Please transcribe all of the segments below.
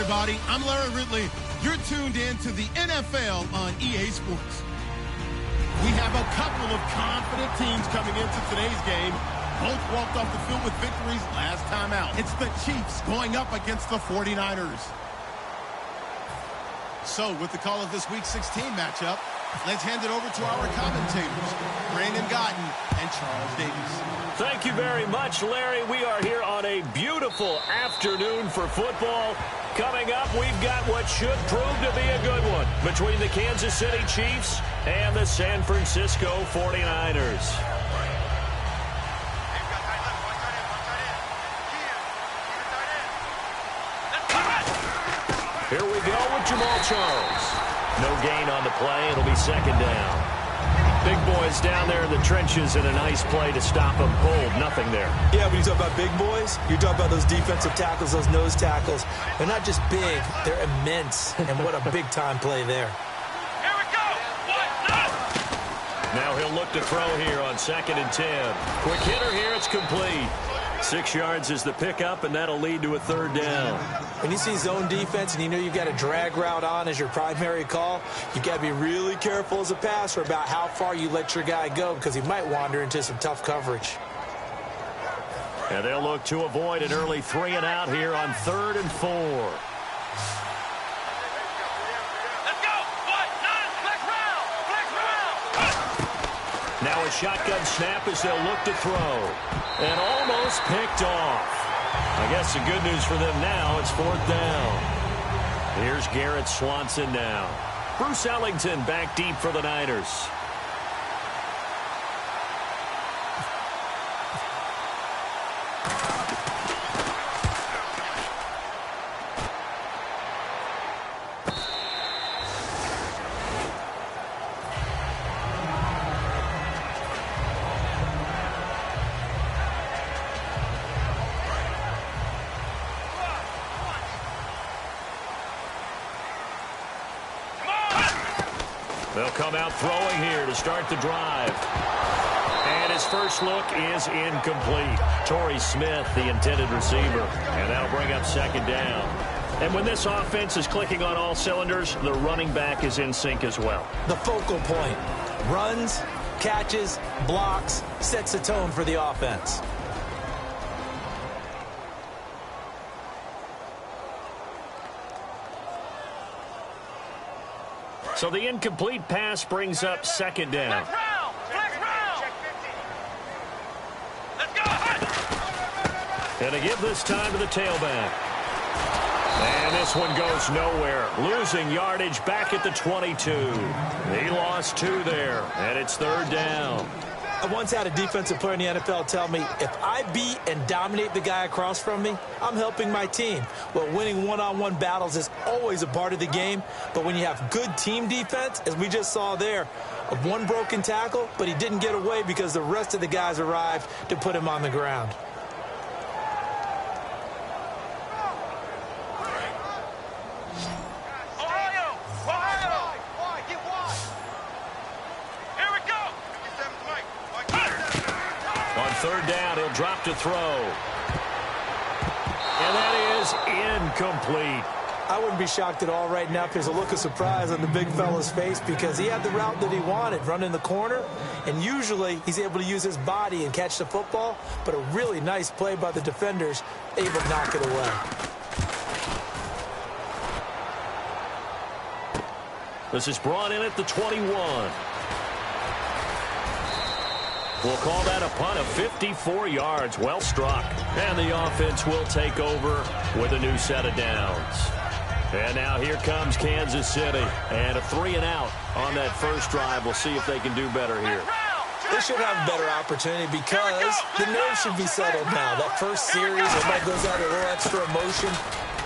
everybody. I'm Larry Ridley. You're tuned in to the NFL on EA Sports. We have a couple of confident teams coming into today's game. Both walked off the field with victories last time out. It's the Chiefs going up against the 49ers. So, with the call of this Week 16 matchup, let's hand it over to our commentators, Brandon Gotton and Charles Davis. Thank you very much, Larry. We are here on a beautiful afternoon for football. Coming up, we've got what should prove to be a good one between the Kansas City Chiefs and the San Francisco 49ers. Here we go with Jamal Charles. No gain on the play. It'll be second down. Big boys down there in the trenches in a nice play to stop them cold. Nothing there. Yeah, when you talk about big boys, you talk about those defensive tackles, those nose tackles. They're not just big, they're immense. And what a big-time play there. Here we go. Now he'll look to throw here on 2nd and 10. Quick hitter here. It's complete. 6 yards is the pickup, and that'll lead to a third down. When you see zone defense and you know you've got a drag route on as your primary call, you've got to be really careful as a passer about how far you let your guy go because he might wander into some tough coverage. And they'll look to avoid an early 3 and out here on 3rd and 4. Let's go. Flex round. Now a shotgun snap as they'll look to throw. And almost picked off. I guess the good news for them now, it's 4th down. Here's Garrett Swanson now. Bruce Ellington back deep for the Niners. They'll come out throwing here to start the drive. And his first look is incomplete. Torrey Smith, the intended receiver. And that'll bring up 2nd down. And when this offense is clicking on all cylinders, the running back is in sync as well. The focal point. Runs, catches, blocks, sets the tone for the offense. So the incomplete pass brings up 2nd down. Flex round. Let's go. And they give this time to the tailback. And this one goes nowhere. Losing yardage back at the 22. He lost 2 there, and it's 3rd down. I once had a defensive player in the NFL tell me, if I beat and dominate the guy across from me, I'm helping my team. Well, winning one-on-one battles is always a part of the game, but when you have good team defense, as we just saw there, one broken tackle, but he didn't get away because the rest of the guys arrived to put him on the ground. Third down, he'll drop to throw. And that is incomplete. I wouldn't be shocked at all right now if there's a look of surprise on the big fella's face because he had the route that he wanted, running the corner, and usually he's able to use his body and catch the football, but a really nice play by the defenders, able to knock it away. This is brought in at the 21. We'll call that a punt of 54 yards. Well struck. And the offense will take over with a new set of downs. And now here comes Kansas City. And a 3 and out on that first drive. We'll see if they can do better here. They should have a better opportunity because the nerves should be settled now. That first series, everybody goes out with a little extra emotion.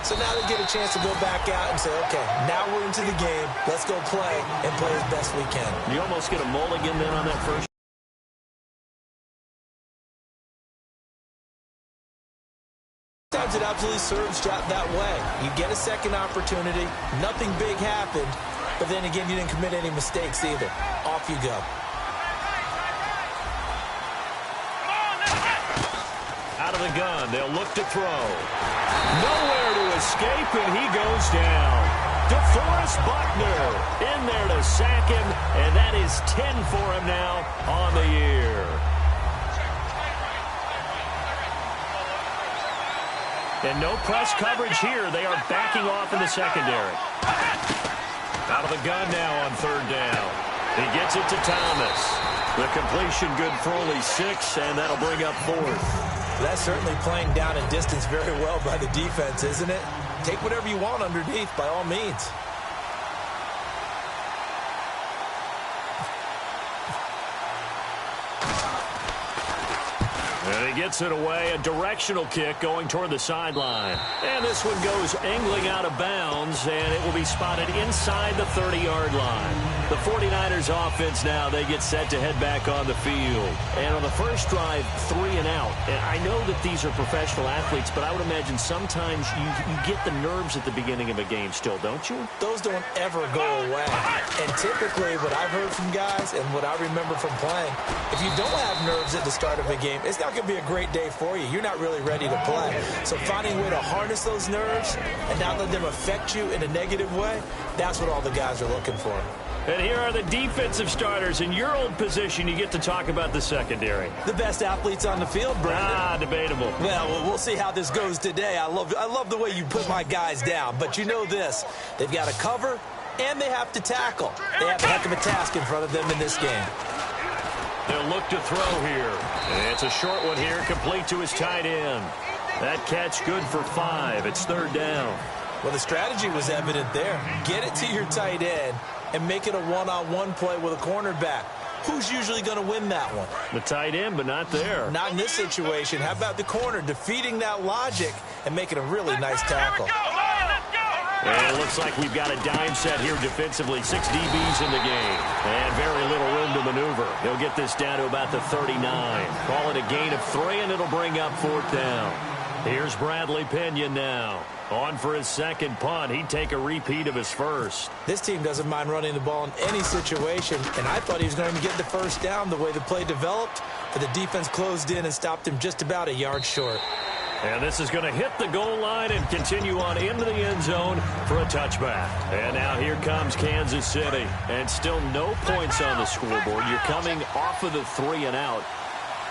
So now they get a chance to go back out and say, okay, now we're into the game. Let's go play and play as best we can. You almost get a mulligan then on that first. Sometimes it absolutely serves that way. You get a second opportunity, nothing big happened, but then again, you didn't commit any mistakes either. Off you go. Out of the gun. They'll look to throw. Nowhere to escape, and he goes down. DeForest Buckner in there to sack him, and that is 10 for him now on the year. And no press coverage here. They are backing off in the secondary. Out of the gun now on third down. He gets it to Thomas. The completion good for only 6, and that'll bring up fourth. That's certainly playing down and distance very well by the defense, isn't it? Take whatever you want underneath, by all means. And he gets it away, a directional kick going toward the sideline. And this one goes angling out of bounds, and it will be spotted inside the 30-yard line. The 49ers offense now, they get set to head back on the field. And on the first drive, 3 and out. And I know that these are professional athletes, but I would imagine sometimes you get the nerves at the beginning of a game still, don't you? Those don't ever go away. And typically what I've heard from guys and what I remember from playing, if you don't have nerves at the start of a game, it's not going to be a great day for you. You're not really ready to play. So finding a way to harness those nerves and not let them affect you in a negative way, that's what all the guys are looking for. And here are the defensive starters. In your old position, you get to talk about the secondary. The best athletes on the field, Brandon. Debatable. Well, we'll see how this goes today. I love the way you put my guys down. But you know this. They've got to cover, and they have to tackle. They have a heck of a task in front of them in this game. They'll look to throw here. And it's a short one here, complete to his tight end. That catch good for 5. It's third down. Well, the strategy was evident there. Get it to your tight end and make it a one-on-one play with a cornerback. Who's usually going to win that one? The tight end, but not there. Not in this situation. How about the corner defeating that logic and making a really nice tackle? And it looks like we've got a dime set here defensively. 6 DBs in the game. And very little room to maneuver. He'll get this down to about the 39. Call it a gain of 3, and it'll bring up fourth down. Here's Bradley Pinion now. On for his second punt. He'd take a repeat of his first. This team doesn't mind running the ball in any situation, and I thought he was going to get the first down the way the play developed, but the defense closed in and stopped him just about a yard short. And this is going to hit the goal line and continue on into the end zone for a touchback. And now here comes Kansas City. And still no points on the scoreboard. You're coming off of the 3 and out.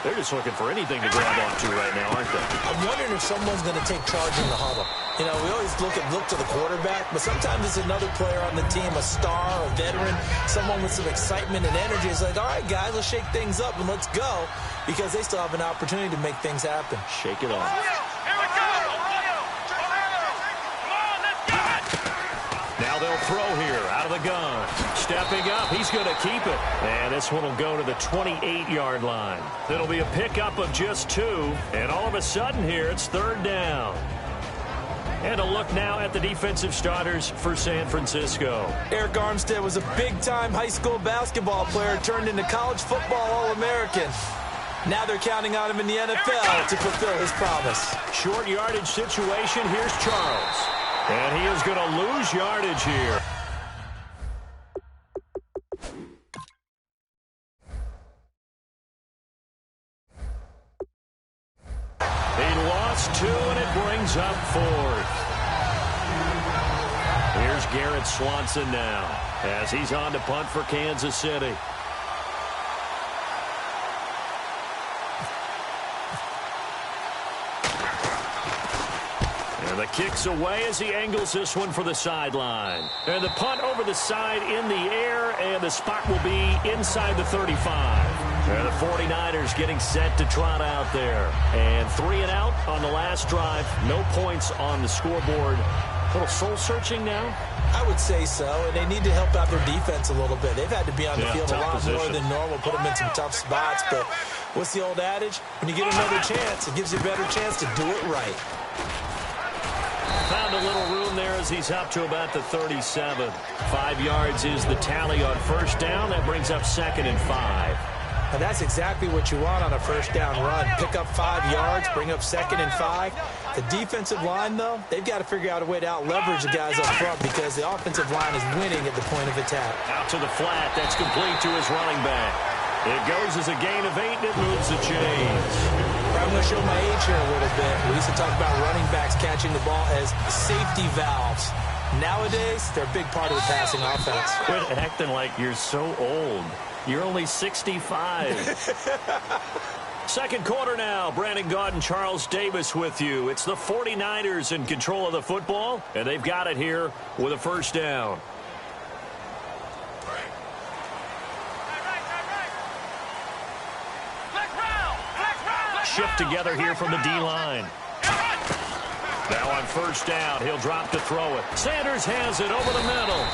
They're just looking for anything to grab onto right now, aren't they? I'm wondering if someone's going to take charge in the huddle. You know, we always look to the quarterback, but sometimes it's another player on the team, a star, a veteran, someone with some excitement and energy. It's like, all right, guys, let's shake things up and let's go, because they still have an opportunity to make things happen. Shake it off. Here we go! Come on, let's go! Now they'll throw here out of the gun. Stepping up, he's going to keep it. And this one will go to the 28-yard line. It'll be a pickup of just 2. And all of a sudden here, it's third down. And a look now at the defensive starters for San Francisco. Eric Armstead was a big-time high school basketball player turned into college football All-American. Now they're counting on him in the NFL to fulfill his promise. Short yardage situation. Here's Charles. And he is going to lose yardage here. He lost 2, and it brings up fourth. Here's Garrett Swanson now as he's on to punt for Kansas City. And the kick's away as he angles this one for the sideline. And the punt over the side in the air, and the spot will be inside the 35. And the 49ers getting set to trot out there. And 3 and out on the last drive. No points on the scoreboard. A little soul-searching now? I would say so, and they need to help out their defense a little bit. They've had to be on the field a lot more than normal, put them in some tough spots. But what's the old adage? When you get another chance, it gives you a better chance to do it right. Found a little room there as he's up to about the 37. 5 yards is the tally on first down. That brings up 2nd and 5. And that's exactly what you want on a first down run. Pick up 5 yards, bring up 2nd and 5. The defensive line, though, they've got to figure out a way to out-leverage the guys up front because the offensive line is winning at the point of attack. Out to the flat. That's complete to his running back. It goes as a gain of 8, and it moves the chains. I'm going to show my age here a little bit. We used to talk about running backs catching the ball as safety valves. Nowadays, they're a big part of the passing offense. Quit acting like you're so old. You're only 65. Second quarter now. Brandon Gaudin and Charles Davis with you. It's the 49ers in control of the football, and they've got it here with a first down. Shift together here from the D-line. Now on first down, he'll drop to throw it. Sanders has it over the middle.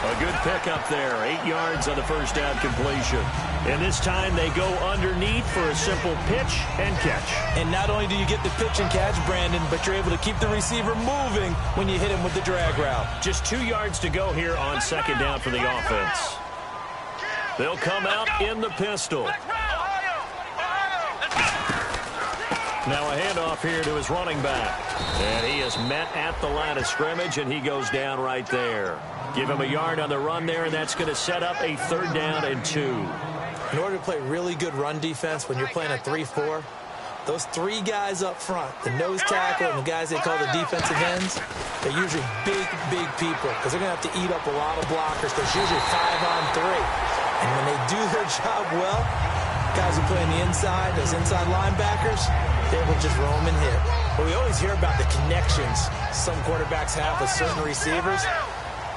A good pickup there. 8 yards on the first down completion. And this time they go underneath for a simple pitch and catch. And not only do you get the pitch and catch, Brandon, but you're able to keep the receiver moving when you hit him with the drag route. Just 2 yards to go here on second down for the offense. They'll come out in the pistol. Now a handoff here to his running back. And he is met at the line of scrimmage, and he goes down right there. Give him a yard on the run there, and that's going to set up a 3rd down and 2. In order to play really good run defense when you're playing a 3-4, those 3 guys up front, the nose tackle and the guys they call the defensive ends, they're usually big, big people because they're going to have to eat up a lot of blockers. There's usually 5-on-3. And when they do their job well, guys who play on the inside, those inside linebackers, they will just roam and hit. But we always hear about the connections some quarterbacks have with certain receivers.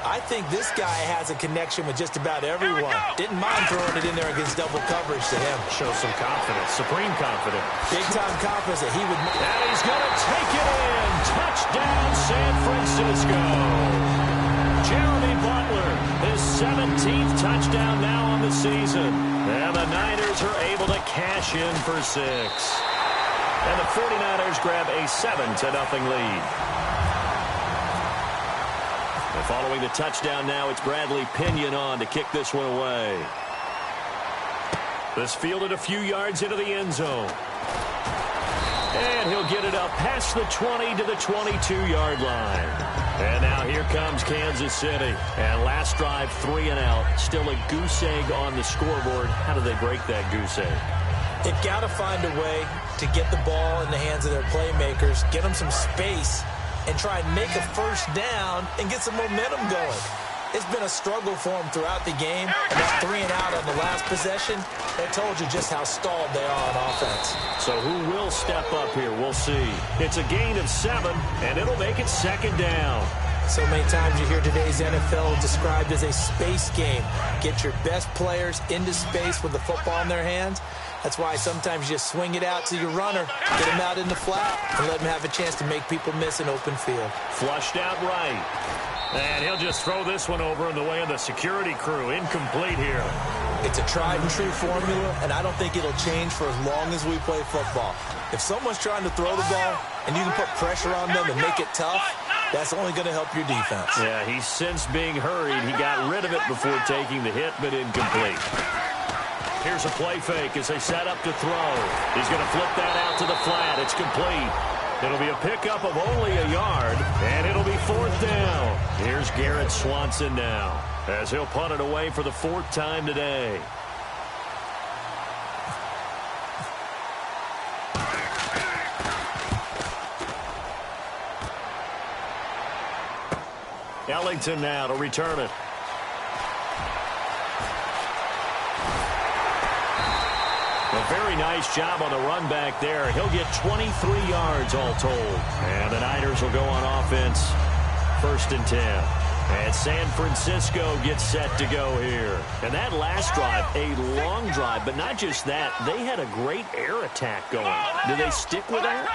I think this guy has a connection with just about everyone. Didn't mind throwing it in there against double coverage to him. Shows some confidence, supreme confidence. Big-time confidence that he would... And he's going to take it in. Touchdown, San Francisco. Jeremy Butler, his 17th touchdown now on the season. And the Niners are able to cash in for 6. And the 49ers grab a 7-0 lead. And following the touchdown now, it's Bradley Pinion on to kick this one away. This fielded a few yards into the end zone. And he'll get it up past the 20 to the 22-yard line. And now here comes Kansas City. And last drive, 3 and out. Still a goose egg on the scoreboard. How do they break that goose egg? They've got to find a way to get the ball in the hands of their playmakers, get them some space, and try and make a first down and get some momentum going. It's been a struggle for them throughout the game, and that 3 and out on the last possession, that told you just how stalled they are on offense. So who will step up here? We'll see. It's a gain of 7, and it'll make it second down. So many times you hear today's NFL described as a space game. Get your best players into space with the football in their hands. That's why sometimes you just swing it out to your runner, get him out in the flat, and let him have a chance to make people miss an open field. Flushed out right. And he'll just throw this one over in the way of the security crew. Incomplete here. It's a tried and true formula, and I don't think it'll change for as long as we play football. If someone's trying to throw the ball and you can put pressure on them and make it tough, that's only going to help your defense. Yeah, he's since being hurried. He got rid of it before taking the hit, but incomplete. Here's a play fake as they set up to throw. He's going to flip that out to the flat. It's complete. It'll be a pickup of only a yard, and it'll be 4th down. Here's Garrett Swanson now as he'll punt it away for the 4th time today. Ellington now to return it. A very nice job on the run back there. He'll get 23 yards all told. And the Niners will go on offense. 1st and 10. And San Francisco gets set to go here. And that last drive, a long drive, but not just that. They had a great air attack going. Do they stick with that?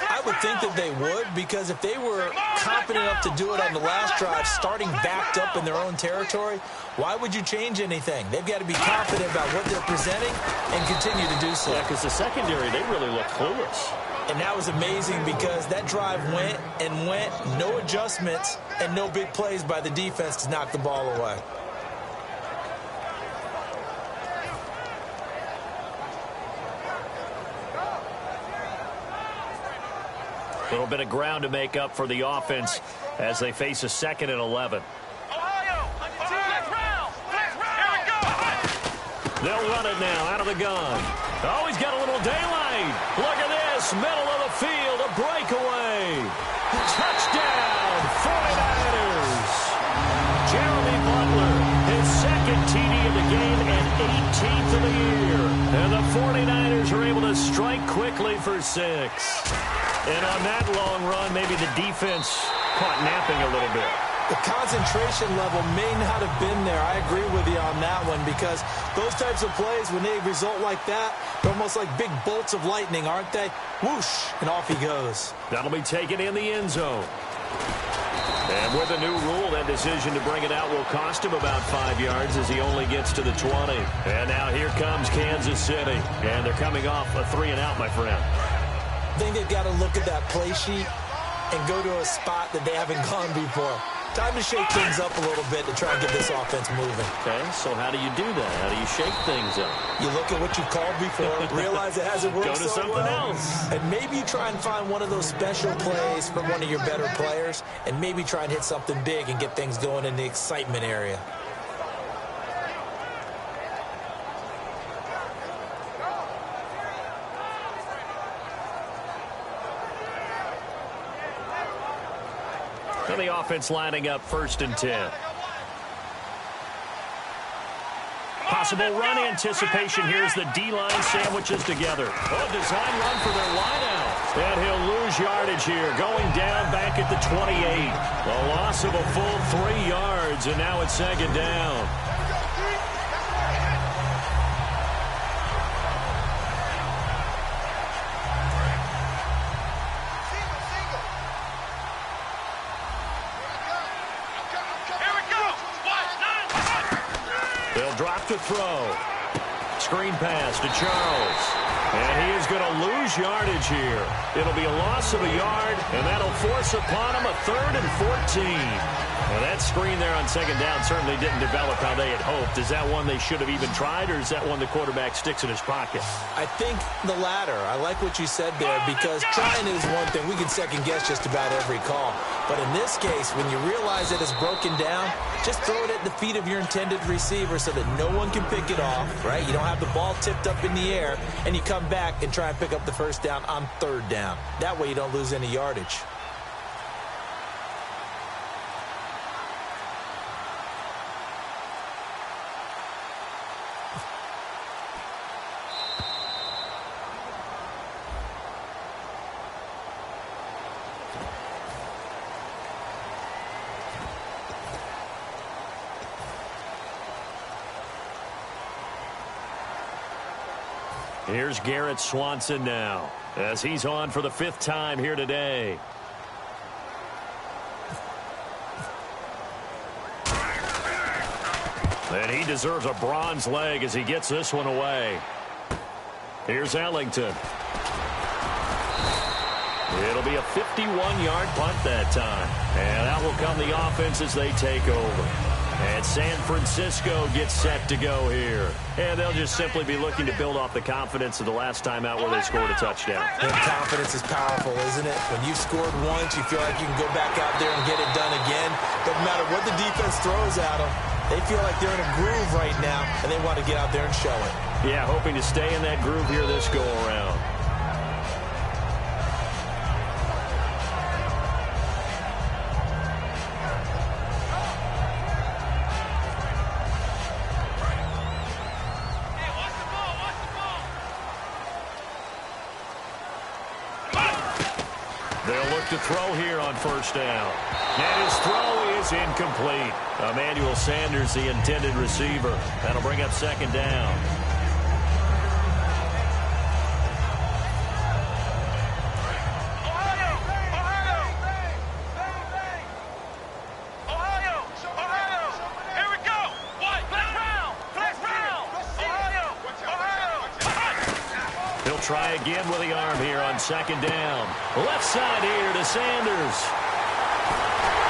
I would think that they would, because if they were confident enough to do it on the last drive, starting backed up in their own territory, why would you change anything? They've got to be confident about what they're presenting and continue to do so. Yeah, because the secondary, they really look clueless. And that was amazing because that drive went and went, no adjustments, and no big plays by the defense to knock the ball away. A little bit of ground to make up for the offense as they face a 2nd and 11. They'll run it now out of the gun. Oh, he's got a little daylight. Look at this. Middle of the field. A breakaway. Touchdown, 49ers. Jeremy Butler, his second TD of the game and 18th of the year. And the 49ers are able to strike quickly for 6. And on that long run, maybe the defense caught napping a little bit. The concentration level may not have been there. I agree with you on that one because those types of plays, when they result like that, they're almost like big bolts of lightning, aren't they? Whoosh, and off he goes. That'll be taken in the end zone. And with a new rule, that decision to bring it out will cost him about 5 yards as he only gets to the 20. And now here comes Kansas City. And they're coming off a 3-and-out, my friend. I think they've got to look at that play sheet and go to a spot that they haven't gone before. Time to shake things up a little bit to try and get this offense moving. Okay, so how do you do that? How do you shake things up? You look at what you've called before, realize it hasn't worked Go to so something well, else. and maybe you try and find one of those special plays from one of your better players, and maybe try and hit something big and get things going in the excitement area. And the offense lining up 1st and 10. Possible run anticipation. Here's the D-line sandwiches together. A design run for their wideout. And he'll lose yardage here. Going down back at the 28. A loss of a full 3 yards, and now it's 2nd down. Drop to throw. Screen pass to Charles. And he is going to lose yardage here. It'll be a loss of a yard, and that'll force upon him a 3rd and 14. Now that screen there on 2nd down certainly didn't develop how they had hoped. Is that one they should have even tried, or is that one the quarterback sticks in his pocket? I think the latter. I like what you said there because trying is one thing. We can second guess just about every call. But in this case, when you realize that it's broken down, just throw it at the feet of your intended receiver so that no one can pick it off, right? You don't have the ball tipped up in the air, and you come back and try and pick up the 1st down on 3rd down. That way you don't lose any yardage. Here's Garrett Swanson now as he's on for the 5th time here today. And he deserves a bronze leg as he gets this one away. Here's Ellington. It'll be a 51-yard punt that time. And out will come the offense as they take over. And San Francisco gets set to go here. And they'll just simply be looking to build off the confidence of the last time out where they scored a touchdown. And confidence is powerful, isn't it? When you've scored once, you feel like you can go back out there and get it done again. Doesn't matter what the defense throws at them. They feel like they're in a groove right now, and they want to get out there and show it. Yeah, hoping to stay in that groove here this go-around. They'll look to throw here on 1st down. And his throw is incomplete. Emmanuel Sanders, the intended receiver. That'll bring up 2nd down. Try again with the arm here on 2nd down. Left side here to Sanders.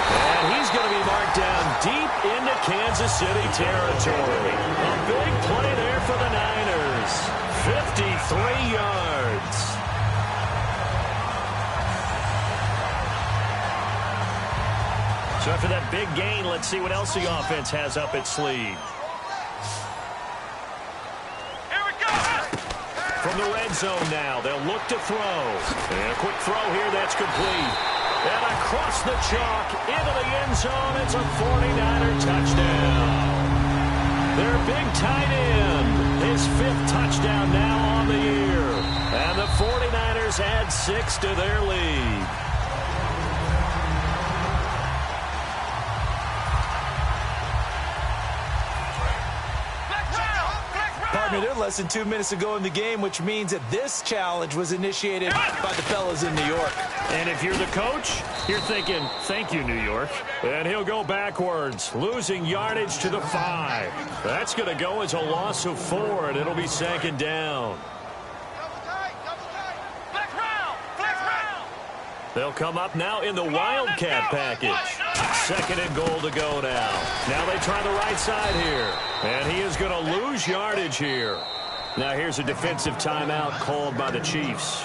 And he's going to be marked down deep into Kansas City territory. A big play there for the Niners. 53 yards. So after that big gain, let's see what else the offense has up its sleeve. the red zone now. They'll look to throw. And a quick throw here that's complete. And across the chalk into the end zone. It's a 49er touchdown. Their big tight end. His 5th touchdown now on the year. And the 49ers add 6 to their lead. Partner, they're less than 2 minutes ago in the game, which means that this challenge was initiated by the fellas in New York. And if you're the coach, you're thinking, thank you, New York. And he'll go backwards, losing yardage to the 5. That's going to go as a loss of 4, and it'll be 2nd down. They'll come up now in the Wildcat package. 2nd and goal to go now. Now they try the right side here. And he is going to lose yardage here. Now here's a defensive timeout called by the Chiefs.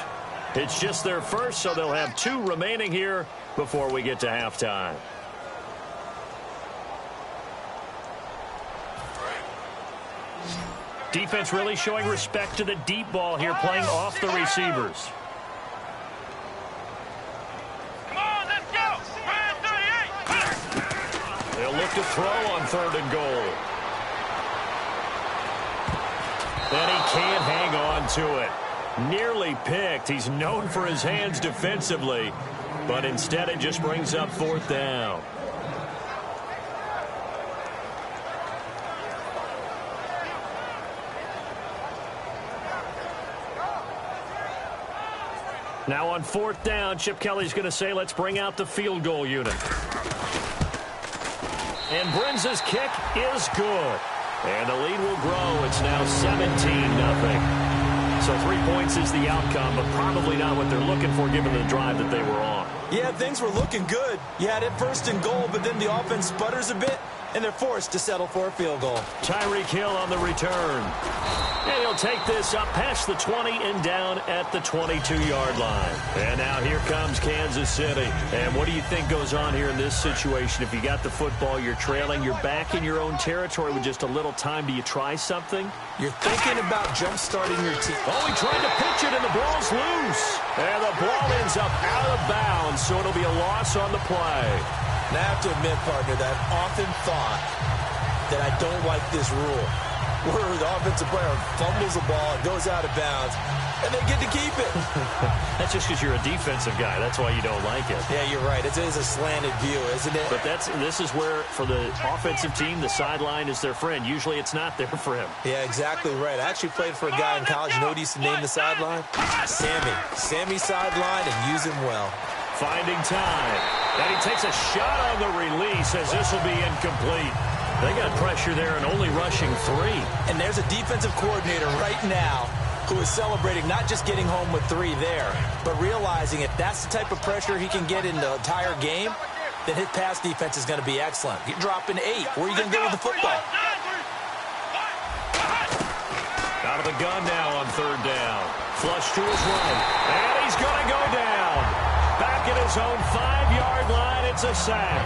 It's just their first, so they'll have 2 remaining here before we get to halftime. Defense really showing respect to the deep ball here, playing off the receivers. They'll look to throw on 3rd and goal. And he can't hang on to it. Nearly picked. He's known for his hands defensively, but instead it just brings up 4th down. Now on 4th down, Chip Kelly's going to say, let's bring out the field goal unit. And Brinz's kick is good. And the lead will grow. It's now 17-0. So 3 points is the outcome, but probably not what they're looking for given the drive that they were on. Yeah, things were looking good. You had it 1st and goal, but then the offense sputters a bit, and they're forced to settle for a field goal. Tyreek Hill on the return. And he'll take this up past the 20 and down at the 22-yard line. And now here comes Kansas City. And what do you think goes on here in this situation? If you got the football, you're trailing, you're back in your own territory with just a little time. Do you try something? You're thinking about jump-starting your team. Oh, he tried to pitch it, and the ball's loose. And the ball ends up out of bounds, so it'll be a loss on the play. And I have to admit, partner, that I've often thought that I don't like this rule, where the offensive player fumbles the ball, it goes out of bounds, and they get to keep it. That's just because you're a defensive guy. That's why you don't like it. Yeah, you're right. It is a slanted view, isn't it? But this is where, for the offensive team, the sideline is their friend. Usually it's not there for him. Yeah, exactly right. I actually played for a guy in college. You know what he used to name the sideline? Sammy. Sammy sideline, and use him well. Finding time. And he takes a shot on the release as this will be incomplete. They got pressure there and only rushing 3. And there's a defensive coordinator right now who is celebrating not just getting home with 3 there, but realizing if that's the type of pressure he can get in the entire game, then his pass defense is going to be excellent. You're dropping 8. Where are you going to go with the football? Out of the gun now on 3rd down. Flush to his right. And he's going to go down. Back at his own 5-yard line. It's a sack.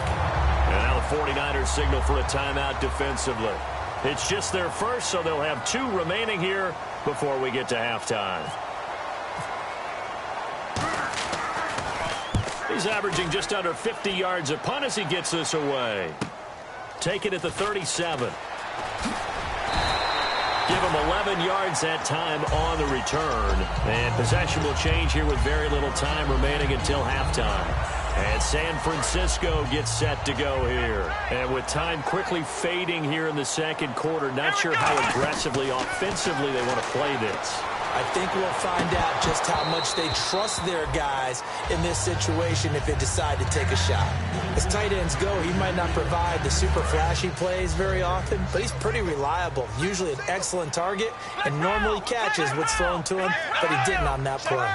And now the 49ers signal for a timeout defensively. It's just their first, so they'll have 2 remaining here before we get to halftime. He's averaging just under 50 yards a punt as he gets this away. Take it at the 37. Give him 11 yards that time on the return. And possession will change here with very little time remaining until halftime. And San Francisco gets set to go here. And with time quickly fading here in the 2nd quarter, not sure how aggressively, offensively they want to play this. I think we'll find out just how much they trust their guys in this situation if they decide to take a shot. As tight ends go, he might not provide the super flashy plays very often, but he's pretty reliable. Usually an excellent target and normally catches what's thrown to him, but he didn't on that play.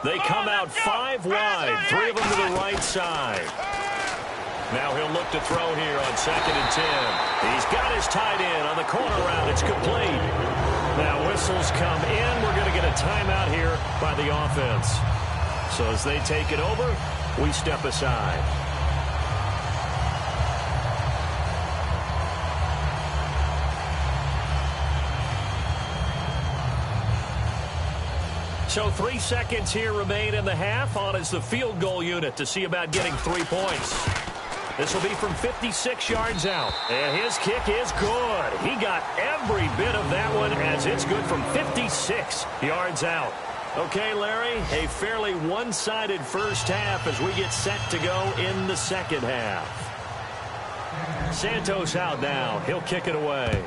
They come out 5 wide, 3 of them to the right side. Now he'll look to throw here on 2nd and 10. He's got his tight end on the corner route. It's complete. Now whistles come in. We're going to get a timeout here by the offense. So as they take it over, we step aside. So 3 seconds here remain in the half. On is the field goal unit to see about getting 3 points. This will be from 56 yards out. And his kick is good. He got every bit of that one as it's good from 56 yards out. Okay, Larry, a fairly one-sided first half as we get set to go in the second half. Santos out now. He'll kick it away.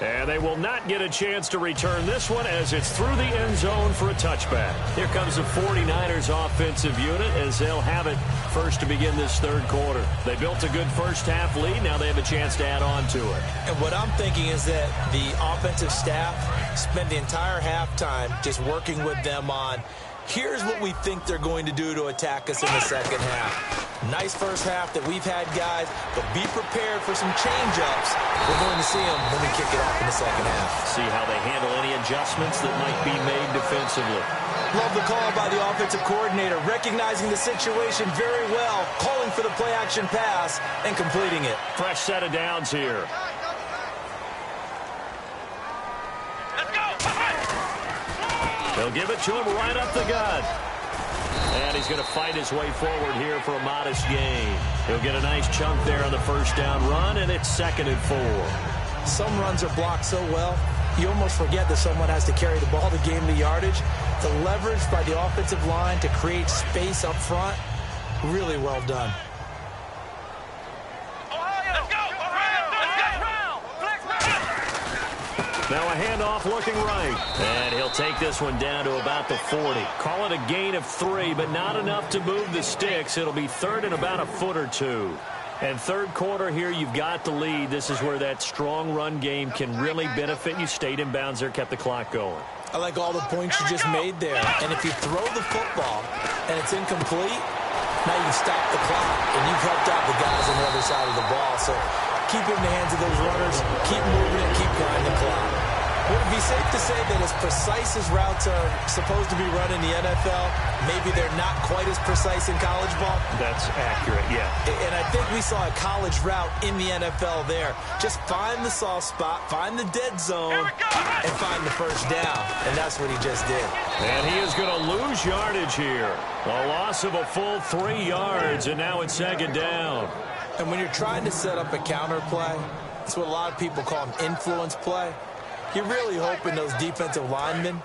And they will not get a chance to return this one as it's through the end zone for a touchback. Here comes the 49ers offensive unit as they'll have it first to begin this third quarter. They built a good first half lead. Now they have a chance to add on to it. And what I'm thinking is that the offensive staff spent the entire halftime just working with them on, here's what we think they're going to do to attack us in the second half. Nice first half that we've had, guys, but be prepared for some change-ups. We're going to see them when we kick it off in the second half. See how they handle any adjustments that might be made defensively. Love the call by the offensive coordinator, recognizing the situation very well, calling for the play-action pass, and completing it. Fresh set of downs here. Let's go. They'll give it to him right up the gut. And he's going to fight his way forward here for a modest gain. He'll get a nice chunk there on the first down run, and it's 2nd and 4. Some runs are blocked so well, you almost forget that someone has to carry the ball to gain the yardage. The leverage by the offensive line to create space up front, really well done. Now a handoff looking right. And he'll take this one down to about the 40. Call it a gain of 3, but not enough to move the sticks. It'll be 3rd and about a foot or 2. And third quarter here, you've got the lead. This is where that strong run game can really benefit you. Stayed in bounds there, kept the clock going. I like all the points you just made there. And if you throw the football and it's incomplete, now you stop the clock and you've helped out the guys on the other side of the ball. So keep it in the hands of those runners, keep moving it, keep grinding the clock. Would it be safe to say that as precise as routes are supposed to be run in the NFL, maybe they're not quite as precise in college ball? That's accurate, yeah. And I think we saw a college route in the NFL there. Just find the soft spot, find the dead zone, and find the first down. And that's what he just did. And he is going to lose yardage here. A loss of a full 3 yards, and now it's 2nd down. And when you're trying to set up a counter play, it's what a lot of people call an influence play. You're really hoping those defensive linemen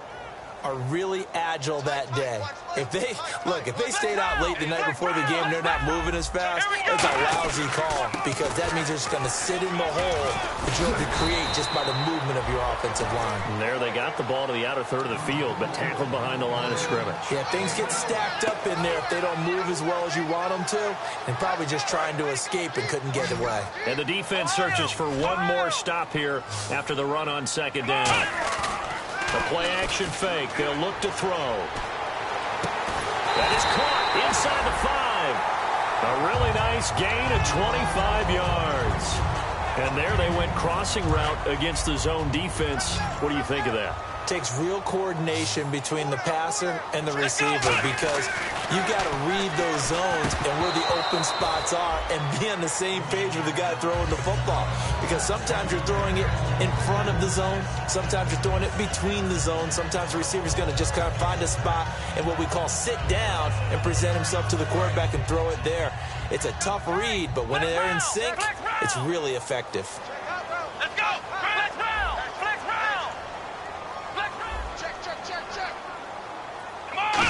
are really agile that day. If they stayed out late the night before the game, they're not moving as fast, it's a lousy call because that means they're just going to sit in the hole that you have to create just by the movement of your offensive line. And there they got the ball to the outer third of the field, but tackled behind the line of scrimmage. Yeah, things get stacked up in there if they don't move as well as you want them to, and probably just trying to escape and couldn't get away. And the defense searches for one more stop here after the run on 2nd down. The play-action fake. They'll look to throw. That is caught inside the 5. A really nice gain of 25 yards. And there they went crossing route against the zone defense. What do you think of that? Takes real coordination between the passer and the receiver because you got to read those zones and where the open spots are and be on the same page with the guy throwing the football. Because sometimes you're throwing it in front of the zone. Sometimes you're throwing it between the zones. Sometimes the receiver's going to just kind of find a spot and what we call sit down and present himself to the quarterback and throw it there. It's a tough read, but when they're in sync, it's really effective. Let's go. Flex round. Flex round. Check.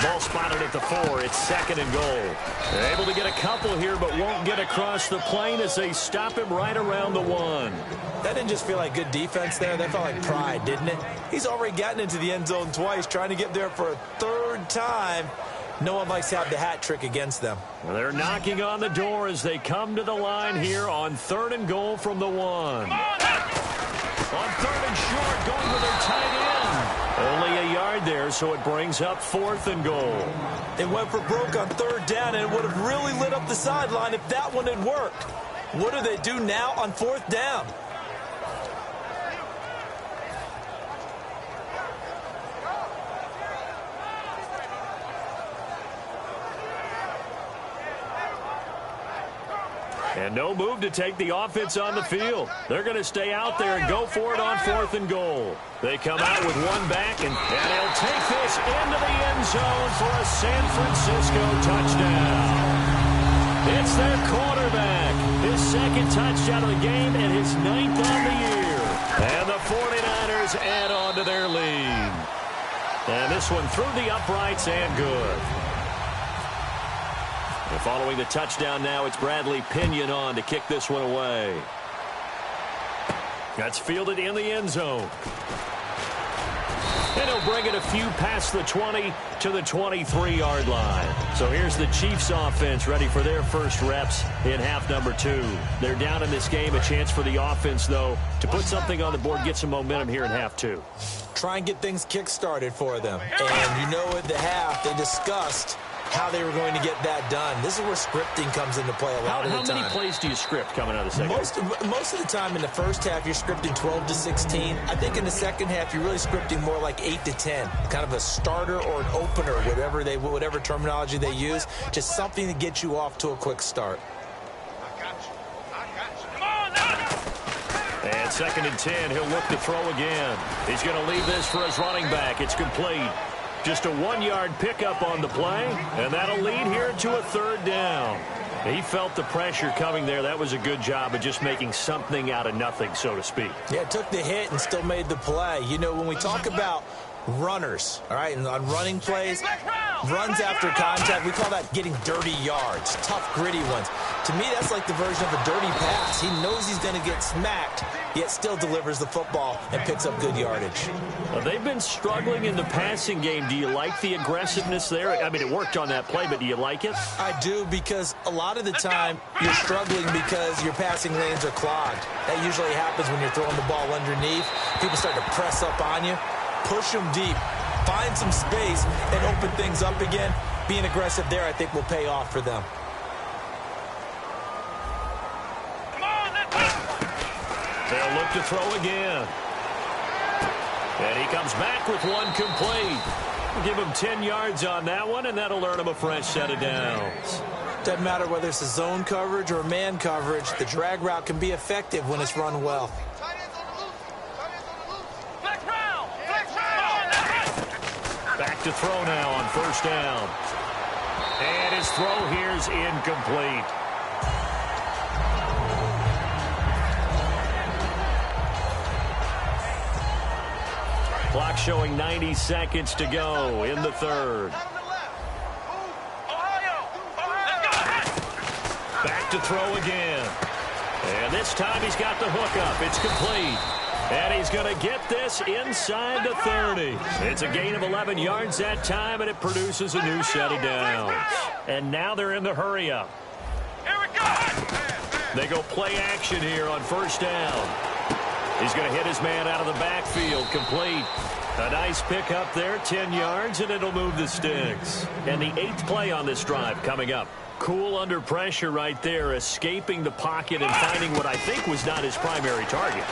Ball spotted at the 4. It's 2nd and goal. They're able to get a couple here, but won't get across the plane as they stop him right around the 1. That didn't just feel like good defense there. That felt like pride, didn't it? He's already gotten into the end zone twice, trying to get there for a 3rd time. No one likes to have the hat trick against them. They're knocking on the door as they come to the line here on 3rd and goal from the 1. On 3rd and short, going with their tight end. Only a yard there, so it brings up 4th and goal. It went for broke on 3rd down, and it would have really lit up the sideline if that one had worked. What do they do now on 4th down? And no move to take the offense on the field. They're going to stay out there and go for it on 4th and goal. They come out with one back, and they'll take this into the end zone for a San Francisco touchdown. It's their quarterback. His second touchdown of the game and his 9th on the year. And the 49ers add on to their lead. And this one through the uprights and good. And following the touchdown now, it's Bradley Pinion on to kick this one away. That's fielded in the end zone. And he'll bring it a few past the 20 to the 23-yard line. So here's the Chiefs offense ready for their first reps in half number 2. They're down in this game. A chance for the offense, though, to put something on the board, get some momentum here in half 2. Try and get things kick-started for them. And you know at the half, they discussed how they were going to get that done. This is where scripting comes into play a lot of the time. How many plays do you script coming out of the second? Most of the time in the first half, you're scripting 12 to 16. I think in the second half, you're really scripting more like 8 to 10. Kind of a starter or an opener, whatever terminology they use. Just something to get you off to a quick start. And 2nd and 10, he'll look to throw again. He's going to leave this for his running back. It's complete. Just a 1-yard pickup on the play, and that'll lead here to a 3rd down. He felt the pressure coming there. That was a good job of just making something out of nothing, so to speak. Yeah, took the hit and still made the play. You know, when we talk about runners, all right, and on running plays, runs after contact, we call that getting dirty yards, tough, gritty ones. To me, that's like the version of a dirty pass. He knows he's going to get smacked, yet still delivers the football and picks up good yardage. Well, they've been struggling in the passing game. Do you like the aggressiveness there? I mean, it worked on that play, but do you like it? I do, because a lot of the time you're struggling because your passing lanes are clogged. That usually happens when you're throwing the ball underneath. People start to press up on you. Push them deep. Find some space and open things up again. Being aggressive there, I think, will pay off for them. They'll look to throw again. And he comes back with one complete. We'll give him 10 yards on that one, and that'll earn him a fresh set of downs. Doesn't matter whether it's a zone coverage or man coverage. The drag route can be effective when it's run well. Back to throw now on 1st down. And his throw here's incomplete. Clock showing 90 seconds to go in the 3rd. Back to throw again. And this time he's got the hook up. It's complete. And he's going to get this inside the 30. It's a gain of 11 yards that time, and it produces a new set of downs. And now they're in the hurry-up. Here we go. They go play action here on 1st down. He's going to hit his man out of the backfield, complete. A nice pick up there, 10 yards, and it'll move the sticks. And the 8th play on this drive coming up. Cool under pressure right there, escaping the pocket and finding what I think was not his primary target.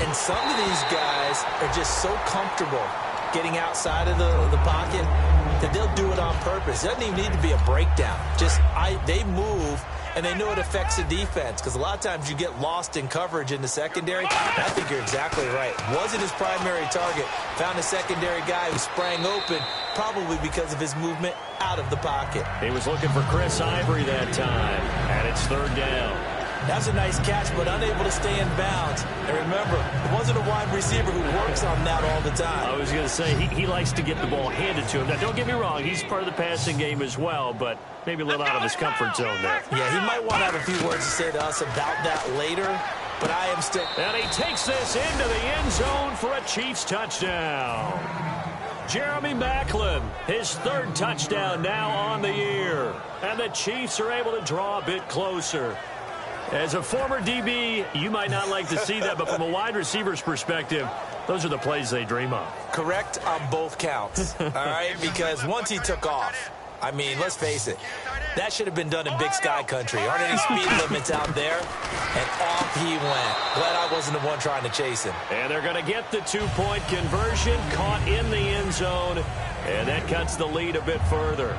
And some of these guys are just so comfortable getting outside of the pocket that they'll do it on purpose. It doesn't even need to be a breakdown. They move, and they know it affects the defense, because a lot of times you get lost in coverage in the secondary. I think you're exactly right. Wasn't his primary target. Found a secondary guy who sprang open, probably because of his movement out of the pocket. He was looking for Chris Ivory that time, and it's 3rd down. That's a nice catch, but unable to stay in bounds. And remember, it wasn't a wide receiver who works on that all the time. I was going to say, he likes to get the ball handed to him. Now, don't get me wrong, he's part of the passing game as well, but maybe a little out of his comfort zone there. Yeah, he might want to have a few words to say to us about that later, but I am still... And he takes this into the end zone for a Chiefs touchdown. Jeremy Maclin, his 3rd touchdown now on the year. And the Chiefs are able to draw a bit closer. As a former DB, you might not like to see that, but from a wide receiver's perspective, those are the plays they dream of. Correct on both counts, all right? Because once he took off, I mean, let's face it, that should have been done in Big Sky country. Aren't any speed limits out there? And off he went. Glad I wasn't the one trying to chase him. And they're going to get the 2-point conversion, caught in the end zone, and that cuts the lead a bit further.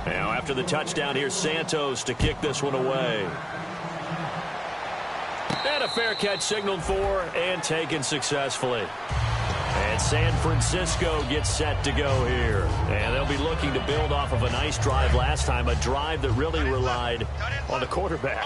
Now after the touchdown, here's Santos to kick this one away. And a fair catch signaled for and taken successfully. And San Francisco gets set to go here. And they'll be looking to build off of a nice drive last time, a drive that really relied on the quarterback.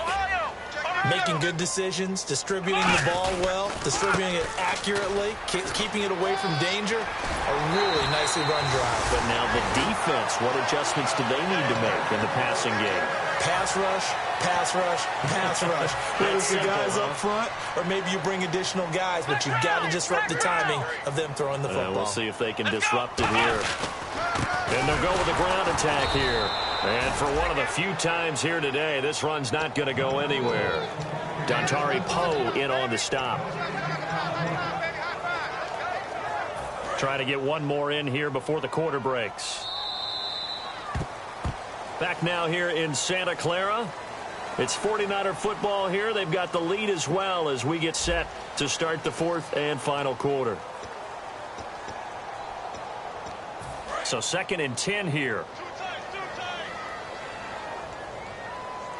Making good decisions, distributing the ball well, distributing it accurately, keeping it away from danger. A really nicely run drive. But now the defense, what adjustments do they need to make in the passing game? Pass rush, pass rush, pass rush. Whether it's the guys up front or maybe you bring additional guys, but you've got to disrupt the timing of them throwing the football. We'll see if they can disrupt it here. And they'll go with the ground attack here. And for one of the few times here today, this run's not going to go anywhere. Dontari Poe in on the stop. Trying to get one more in here before the quarter breaks. Back now here in Santa Clara. It's 49er football here. They've got the lead as well as we get set to start the fourth and final quarter. So 2nd and 10 here.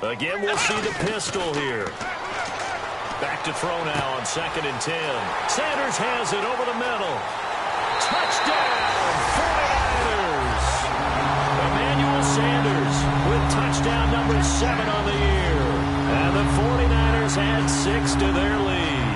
Again, we'll see the pistol here. Back to throw now on 2nd and 10. Sanders has it over the middle. Touchdown, 49ers. Emmanuel Sanders with touchdown number 7 on the year. And the 49ers add 6 to their lead.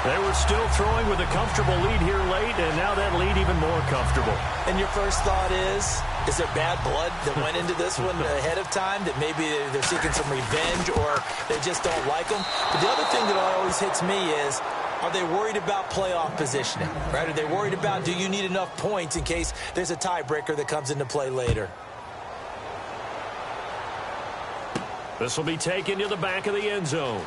They were still throwing with a comfortable lead here late, and now that lead even more comfortable. And your first thought is there bad blood that went into this one ahead of time, that maybe they're seeking some revenge or they just don't like them? But the other thing that always hits me is, are they worried about playoff positioning? Right? Are they worried about, do you need enough points in case there's a tiebreaker that comes into play later? This will be taken to the back of the end zone.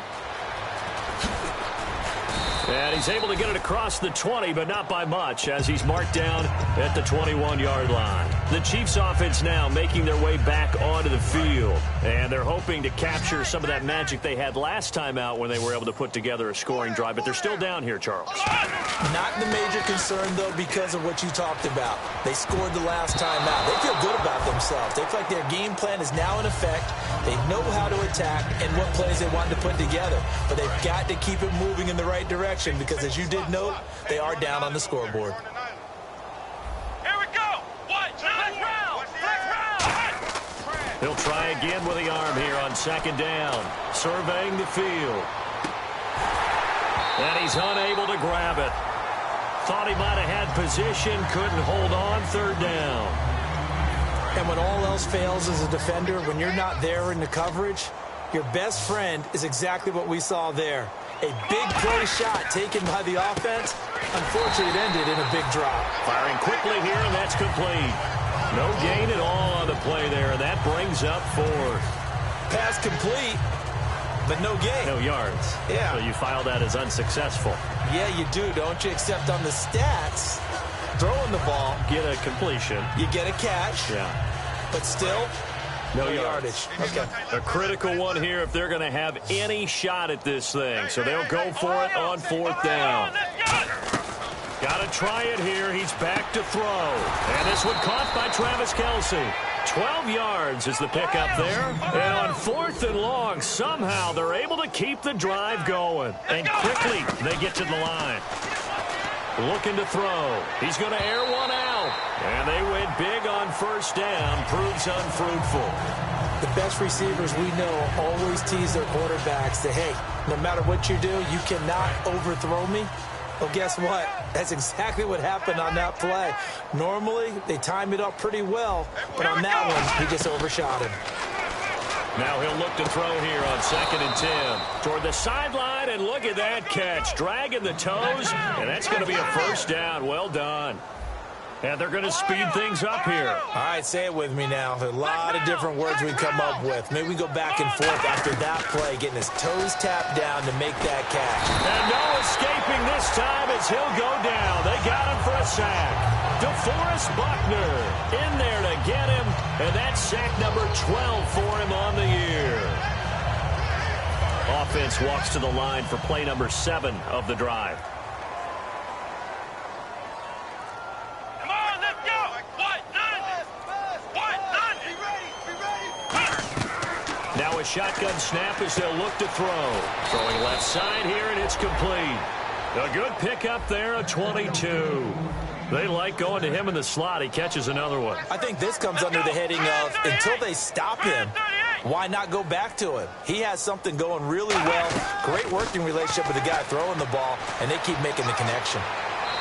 And he's able to get it across the 20, but not by much, as he's marked down at the 21-yard line. The Chiefs offense now making their way back onto the field. And they're hoping to capture some of that magic they had last time out when they were able to put together a scoring drive. But they're still down here, Charles. Not the major concern, though, because of what you talked about. They scored the last time out. They feel good about themselves. They feel like their game plan is now in effect. They know how to attack and what plays they want to put together. But they've got to keep it moving in the right direction because, as you did note, they are down on the scoreboard. Here we go. Flex round. He'll try again with the arm here on 2nd down. Surveying the field. And he's unable to grab it. Thought he might have had position, couldn't hold on. 3rd down. And when all else fails as a defender, when you're not there in the coverage, your best friend is exactly what we saw there. A big play shot taken by the offense. Unfortunately, it ended in a big drop. Firing quickly here, and that's complete. No gain at all on the play there, and that brings up 4th. Pass complete, but no gain. No yards. Yeah. So you file that as unsuccessful. Yeah, you do, don't you? Except on the stats, throwing the ball, Get a completion. you get a catch, Yeah. but still, No yardage. Okay. A critical one here if they're going to have any shot at this thing. So they'll go for it on 4th down. Got to try it here. He's back to throw. And this one caught by Travis Kelce. 12 yards is the pickup there. And on 4th and long, somehow they're able to keep the drive going. And quickly they get to the line. Looking to throw. He's going to air one out. And they went big on 1st down. Proves unfruitful. The best receivers we know always tease their quarterbacks that, hey, no matter what you do, you cannot overthrow me. Well, guess what? That's exactly what happened on that play. Normally, they time it up pretty well, but on that one, he just overshot him. Now he'll look to throw here on 2nd and 10. Toward the sideline, and look at that catch. Dragging the toes, and that's going to be a 1st down. Well done. And they're going to speed things up here. All right, say it with me now. There's a lot of different words we come up with. Maybe we go back and forth after that play, getting his toes tapped down to make that catch. And no escaping this time as he'll go down. They got him for a sack. DeForest Buckner in there to get him, and that's sack number 12 for him on the year. Offense walks to the line for play number 7 of the drive. Come on, let's go. White, none. Be ready. now a shotgun snap as they'll look to throw. Throwing left side here, and it's complete. A good pickup there, a 22. They like going to him in the slot. He catches another one. I think this comes under the heading of until they stop him, why not go back to him? He has something going really well. Great working relationship with the guy throwing the ball, and they keep making the connection.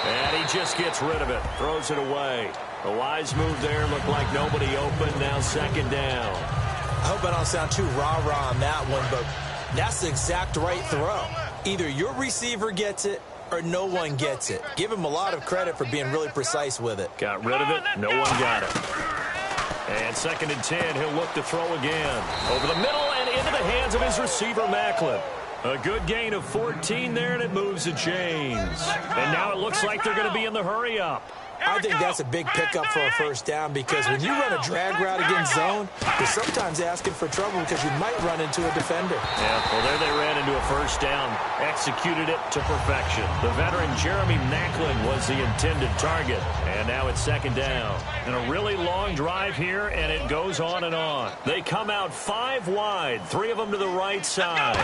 And he just gets rid of it, throws it away. A wise move there, looked like nobody open, now second down. I hope I don't sound too rah-rah on that one, but that's the exact right throw. Either your receiver gets it or no one gets it. Give him a lot of credit for being really precise with it. Got rid of it, no one got it. And second and 10, he'll look to throw again. Over the middle and into the hands of his receiver, Macklin. A good gain of 14 there, and it moves the chains. And now it looks like they're going to be in the hurry-up. I think that's a big pickup for a first down because when you run a drag route against zone, you're sometimes asking for trouble because you might run into a defender. Yeah, well, there they ran into a first down. Executed it to perfection. The veteran Jeremy Macklin was the intended target. And now it's second down. And a really long drive here, and it goes on and on. They come out 5 wide, 3 of them to the right side.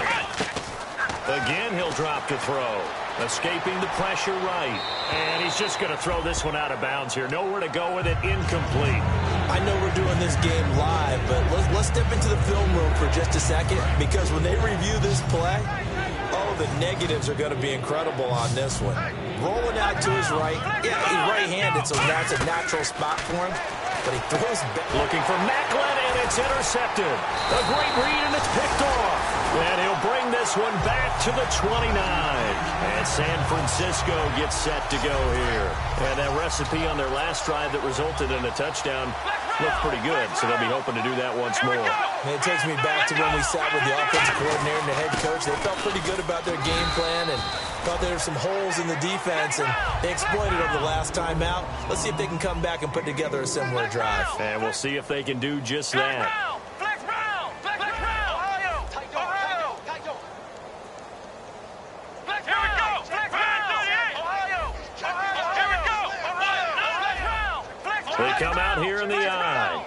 Again, he'll drop to throw. Escaping the pressure right. And he's just going to throw this one out of bounds here. Nowhere to go with it. Incomplete. I know we're doing this game live, but let's step into the film room for just a second because when they review this play, oh, the negatives are going to be incredible on this one. Rolling out to his right. Yeah, he's right-handed, so that's a natural spot for him. But he throws back. Looking for Macklin, and it's intercepted. A great read, and it's picked off. And he'll bring this one back to the 29. And San Francisco gets set to go here. And that recipe on their last drive that resulted in a touchdown looked pretty good, so they'll be hoping to do that once more. And it takes me back to when we sat with the offensive coordinator and the head coach. They felt pretty good about their game plan and thought there were some holes in the defense, and they exploited them the last time out. Let's see if they can come back and put together a similar drive. And we'll see if they can do just that. They come out here in the eye.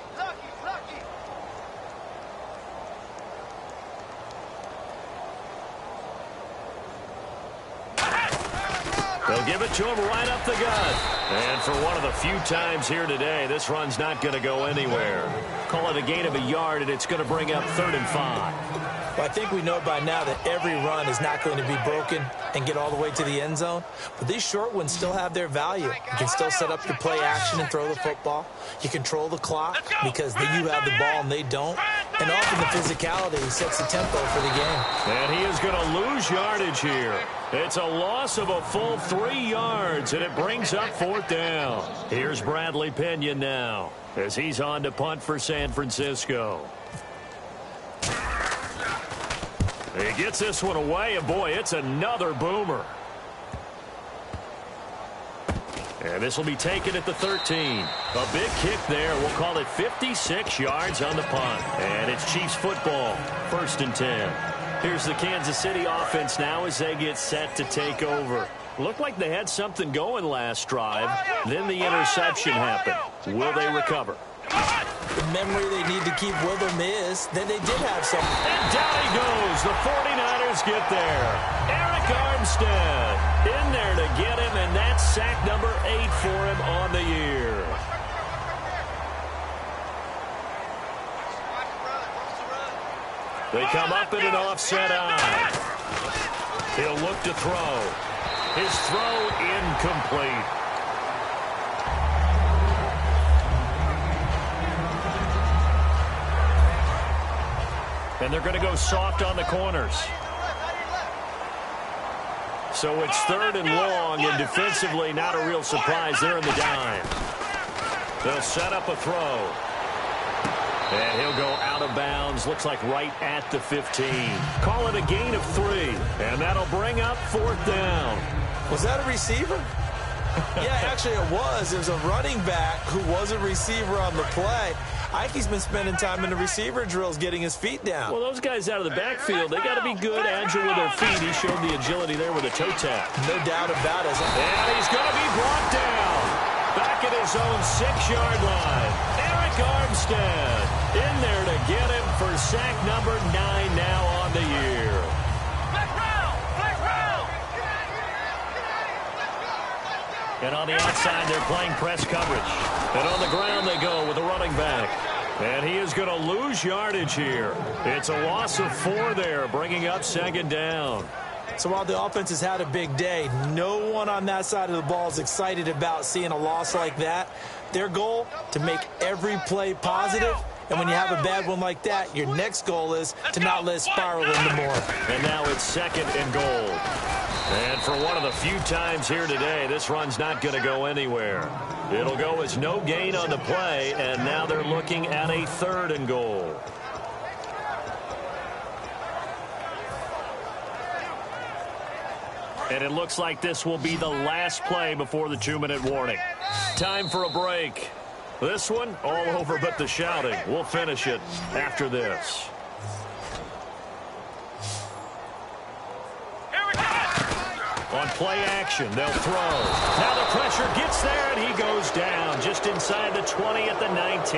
They'll give it to him right up the gut. And for one of the few times here today, this run's not going to go anywhere. Call it a gain of a yard, and it's going to bring up 3rd and 5. Well, I think we know by now that every run is not going to be broken and get all the way to the end zone. But these short ones still have their value. You can still set up your play action and throw the football. You control the clock because you have the ball and they don't. And often the physicality sets the tempo for the game. And he is going to lose yardage here. It's a loss of a full 3 yards, and it brings up 4th down. Here's Bradley Pinion now as he's on to punt for San Francisco. He gets this one away, and boy, it's another boomer. And this will be taken at the 13. A big kick there. We'll call it 56 yards on the punt. And it's Chiefs football, 1st and 10. Here's the Kansas City offense now as they get set to take over. Looked like they had something going last drive. Then the interception happened. Will they recover? The memory they need to keep with them is that they did have something. And down he goes. The 49ers get there. Eric Armstead in there to get him, and that's sack number 8 for him on the year. They come up in an offset eye. He'll look to throw. His throw incomplete. And they're going to go soft on the corners. So it's 3rd and long, and defensively not a real surprise. They're in the dime. They'll set up a throw. And he'll go out of bounds. Looks like right at the 15. Call it a gain of 3. And that'll bring up 4th down. Was that a receiver? Yeah, actually it was. It was a running back who was a receiver on the play. Ike's been spending time in the receiver drills getting his feet down. Well, those guys out of the backfield, they got to be good, agile with their feet. He showed the agility there with a toe tap. No doubt about it. And he's going to be brought down. Back at his own 6-yard line. Eric Armstead in there to get him for sack number 9 now on the year. And on the outside, they're playing press coverage. And on the ground they go with a running back. And he is going to lose yardage here. It's a loss of 4 there, bringing up second down. So while the offense has had a big day, no one on that side of the ball is excited about seeing a loss like that. Their goal, to make every play positive. And when you have a bad one like that, your next goal is to not let it spiral into more. And now it's second and goal. And for one of the few times here today, this run's not going to go anywhere. It'll go as no gain on the play, and now they're looking at a 3rd and goal. And it looks like this will be the last play before the 2-minute warning. Time for a break. This one, all over but the shouting. We'll finish it after this. On play action, they'll throw. Now the pressure gets there, and he goes down just inside the 20 at the 19.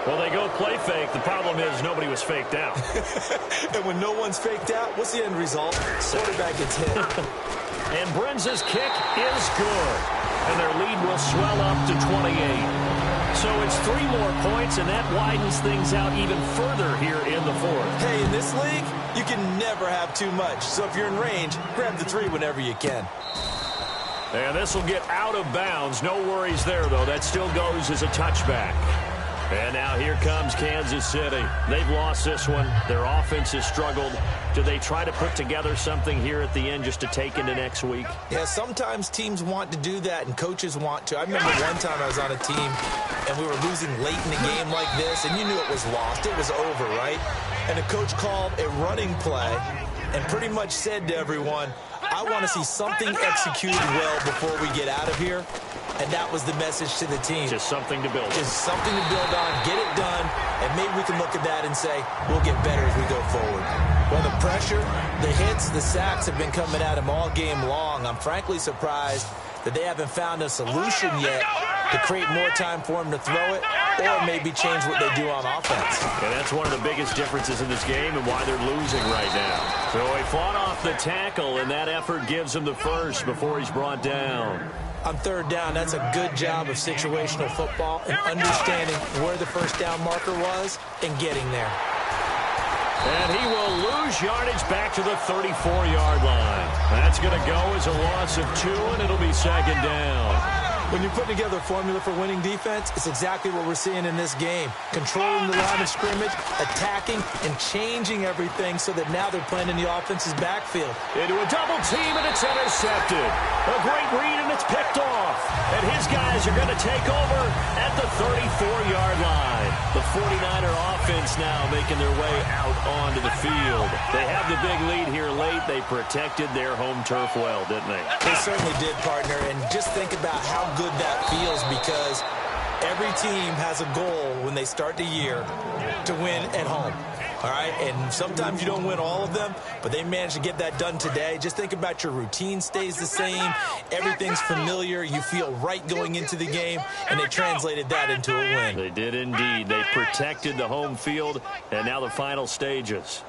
Well, they go play fake. The problem is nobody was faked out. And when no one's faked out, what's the end result? Quarterback gets hit. And Brenza's kick is good. And their lead will swell up to 28. So it's 3 more points, and that widens things out even further here in the 4th. Hey, in this league, you can never have too much. So if you're in range, grab the 3 whenever you can. And this will get out of bounds. No worries there, though. That still goes as a touchback. And now here comes Kansas City. They've lost this one. Their offense has struggled. Do they try to put together something here at the end just to take into next week? Yeah, sometimes teams want to do that and coaches want to. I remember one time I was on a team and we were losing late in the game like this, and you knew it was lost. It was over, right? And the coach called a running play and pretty much said to everyone, I want to see something executed well before we get out of here. And that was the message to the team. Just something to build on. Just something to build on, get it done, and maybe we can look at that and say, we'll get better as we go forward. Well, the pressure, the hits, the sacks have been coming at him all game long. I'm frankly surprised that they haven't found a solution yet to create more time for him to throw it or maybe change what they do on offense. And that's one of the biggest differences in this game and why they're losing right now. So he fought off the tackle, and that effort gives him the first before he's brought down. On 3rd down, that's a good job of situational football and understanding where the first down marker was and getting there. And he will lose yardage back to the 34-yard line. That's going to go as a loss of 2, and it'll be second down. When you're putting together a formula for winning defense, it's exactly what we're seeing in this game. Controlling the line of scrimmage, attacking, and changing everything so that now they're playing in the offense's backfield. Into a double team, and it's intercepted. A great read, and it's picked off. And his guys are going to take over at the 34-yard line. The 49er offense now making their way out onto the field. They have the big lead here late. They protected their home turf well, didn't they? They certainly did, partner. And just think about how good that feels, because every team has a goal when they start the year to win at home. All right, and sometimes you don't win all of them, but they managed to get that done today. Just think about your routine stays the same. Everything's familiar. You feel right going into the game, and they translated that into a win. They did indeed. They protected the home field, and now the final stages.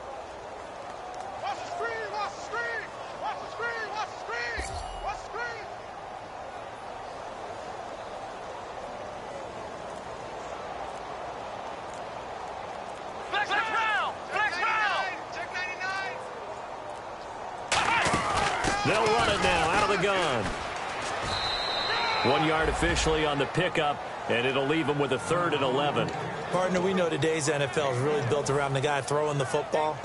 They'll run it now out of the gun. 1 yard officially on the pickup, and it'll leave them with a 3rd and 11. Partner, we know today's NFL is really built around the guy throwing the football.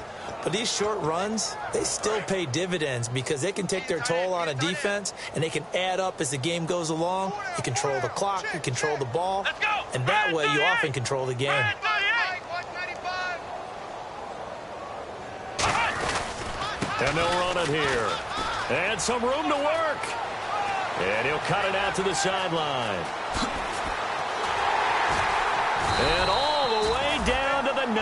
But these short runs, they still pay dividends because they can take their toll on a defense, and they can add up as the game goes along. You control the clock, you control the ball, and that way you often control the game. And they'll run it here. And some room to work. And he'll cut it out to the sideline. And all the way down to the 9.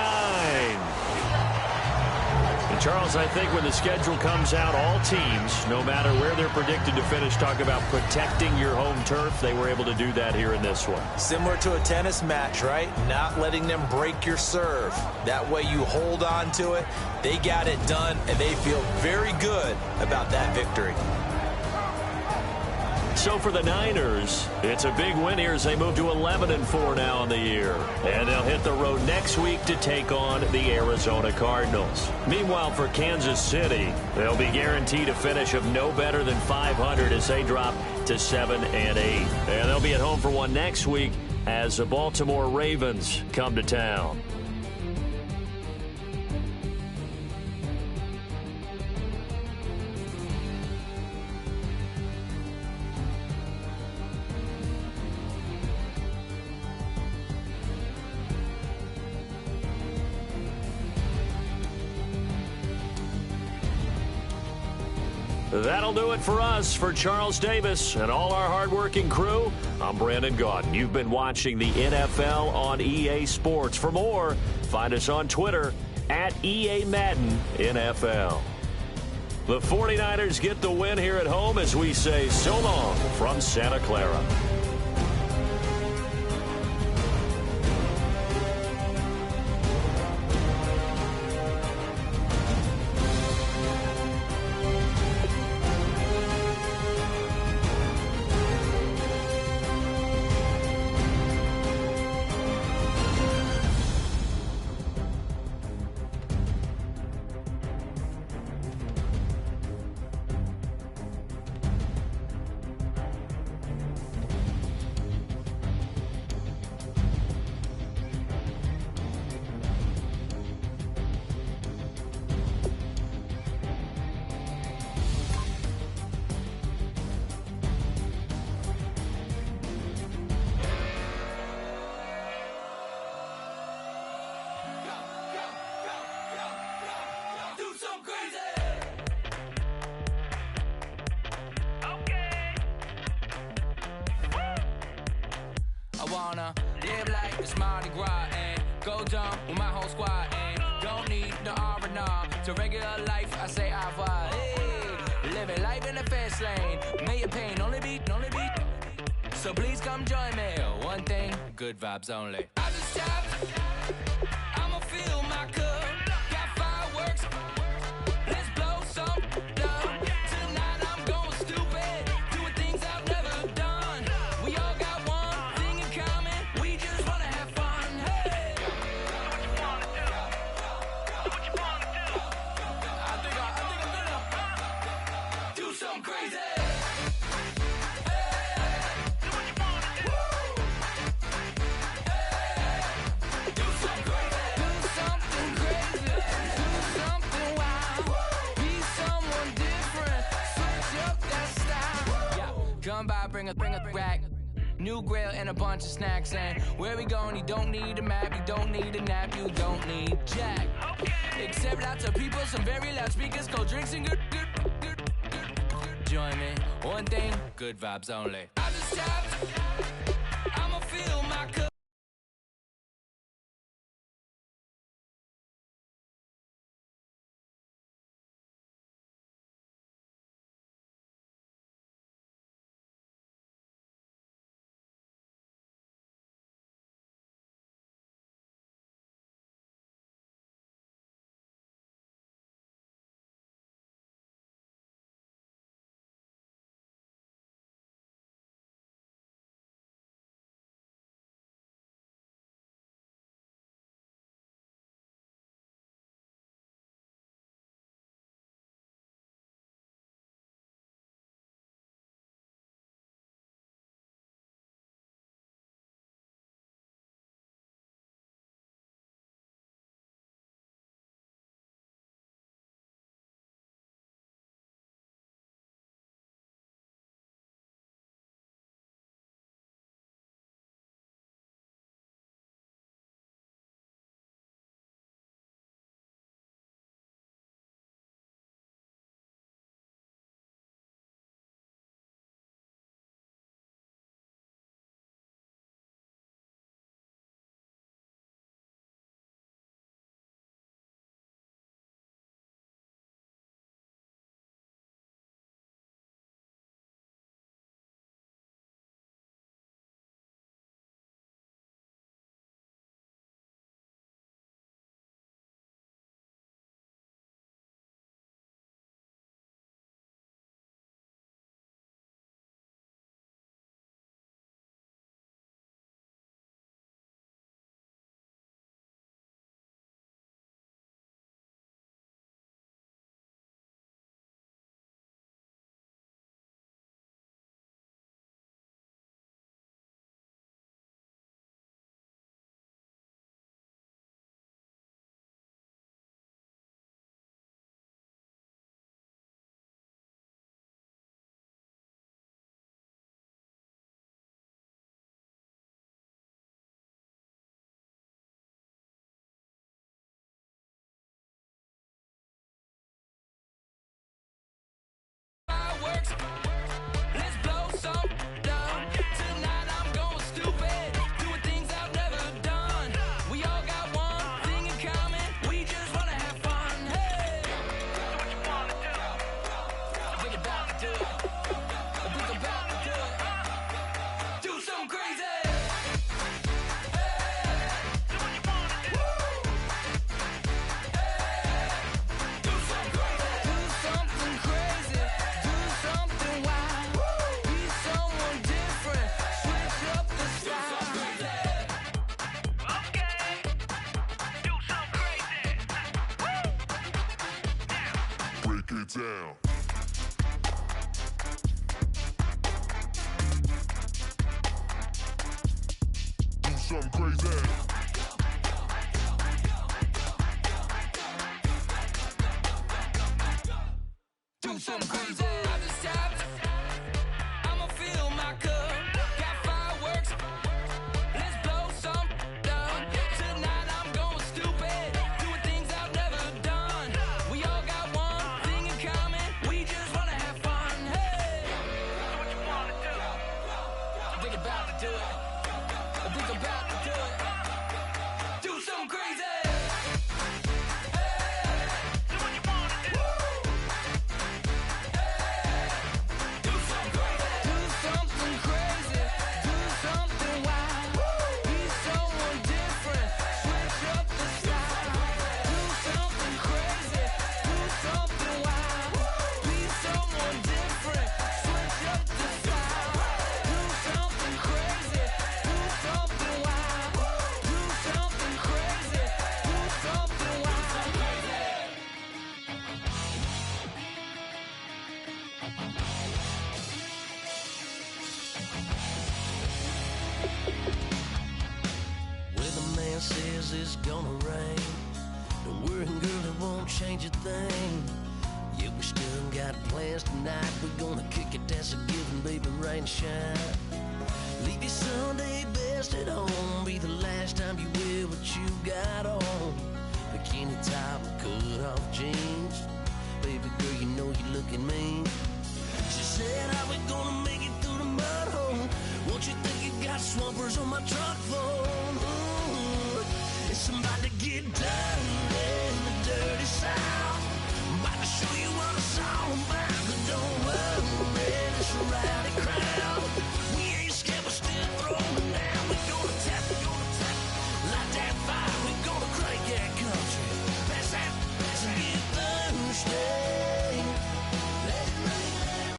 And Charles, I think when the schedule comes out, all teams, no matter where they're predicted to finish, talk about protecting your home turf. They were able to do that here in this one. Similar to a tennis match, right? Not letting them break your serve. That way you hold on to it. They got it done, and they feel very good about that victory. So for the Niners, it's a big win here as they move to 11-4 now in the year. And they'll hit the road next week to take on the Arizona Cardinals. Meanwhile, for Kansas City, they'll be guaranteed a finish of no better than 500 as they drop to 7-8. And they'll be at home for one next week as the Baltimore Ravens come to town. That'll do it for us. For Charles Davis and all our hardworking crew, I'm Brandon Gaudin. You've been watching the NFL on EA Sports. For more, find us on Twitter at EA Madden NFL. The 49ers get the win here at home as we say so long from Santa Clara. I wanna live like it's Mardi Gras and go dumb with my whole squad and don't need the R&R to regular life. I say au revoir. Hey, living life in the fast lane. May your pain only be. So please come join me. One thing, good vibes only. I just tapped. I'ma fill my cup. Got fireworks. Let's blow some love. Tonight I'm going stupid. Doing things I've never done. We all got one thing in common. We just wanna have fun. Hey. What you wanna do? I think I'm gonna do something crazy. Come by, bring a rack. New grill and a bunch of snacks. And where we going, you don't need a map. You don't need a nap. You don't need jack. Except lots of people, some very loud speakers, cold drinks and good. Join me. One thing, good vibes only. I just tapped. I'ma fill my cup. Get down. Do something crazy. Do something crazy. I just tapped. I'ma fill my cup. Got fireworks. Let's blow some up. Tonight I'm going stupid. Doing things I've never done. We all got one thing in common. We just wanna have fun. Hey. Do what you wanna do. I think about to do it. I think I'm about to do it. Do something crazy. Says it's gonna rain. Don't worry, girl, it won't change a thing. Yeah, we still got plans tonight. We're gonna kick it, that's a given, baby, rain and shine. Leave your Sunday best at home. Be the last time you wear what you got on. Bikini top and cut off jeans. Baby girl, you know you looking mean. She said, how we gonna make it through the mud hole? Won't you think you got swampers on my truck phone? It's about to get done in the dirty south. I'm about to show you what it's all about. But don't worry, it's a rowdy crowd. We ain't scared, we're still throwing down. We're gonna tap, light that fire. We're gonna crank that country. Pass and get thirsty. Let it rain.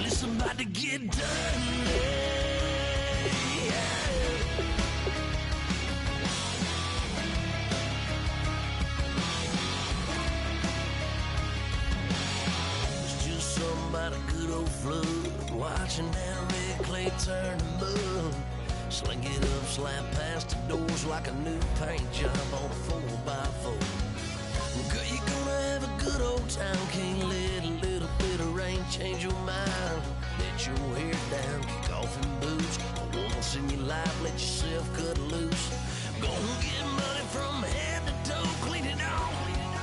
It's about to get done. flood, watching that red clay turn to mud. Sling it up, slap past the doors like a new paint job on a 4x4. Girl, you're gonna have a good old time. Can't let a little bit of rain change your mind. Let your hair down, kick off in boots. Once in your life, let yourself cut loose. Gonna get money from head to toe, clean it off,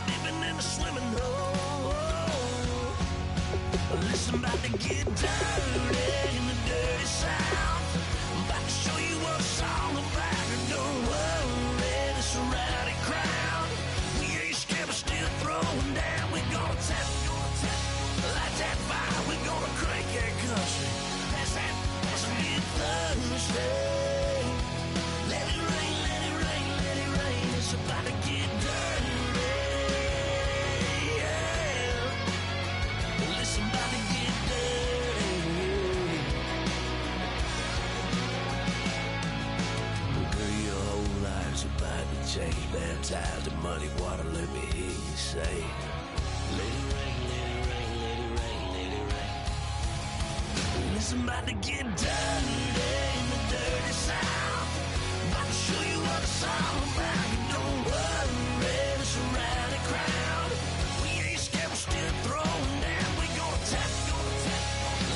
living in a swimming hole. Listen, about to get dirty in the dirty South. I'm about to show you what it's all about. Don't worry, this a rowdy crowd. We ain't scared, but still throwing down. We gonna tap, light that fire. We gonna crank that country. That's that, that's a big Thursday. Let it rain, let it rain, let it rain. It's about to get dirty. Yeah. Listen, about to get dirty. Girl, your whole life's about to change. Baptized in muddy water, let me hear you say, let it rain, let it rain, let it rain, let it rain. Listen, about to get dirty in the dirty South. About to show you what it's all about. Don't worry, it's a rowdy crowd. We ain't scared, we're still throwing down. We gonna tap,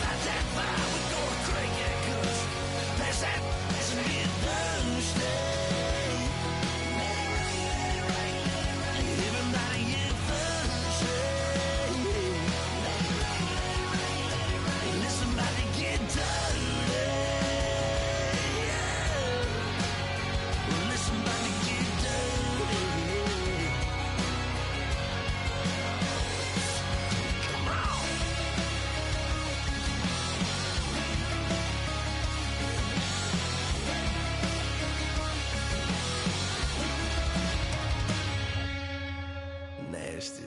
light that fire. We gonna crank that country. Pass that, that's a big Thursday. Everybody get Thursday. Listen, about to get dirty. Listen, about to get dirty. Come on. Nasty.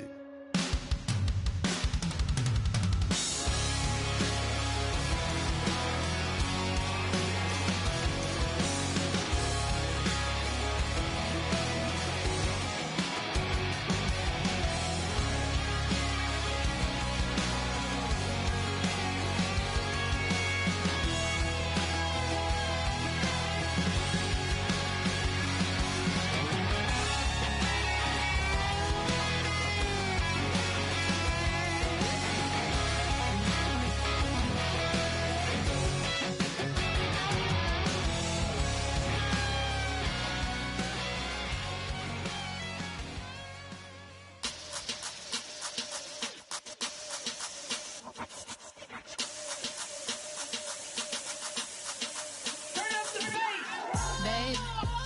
Babe,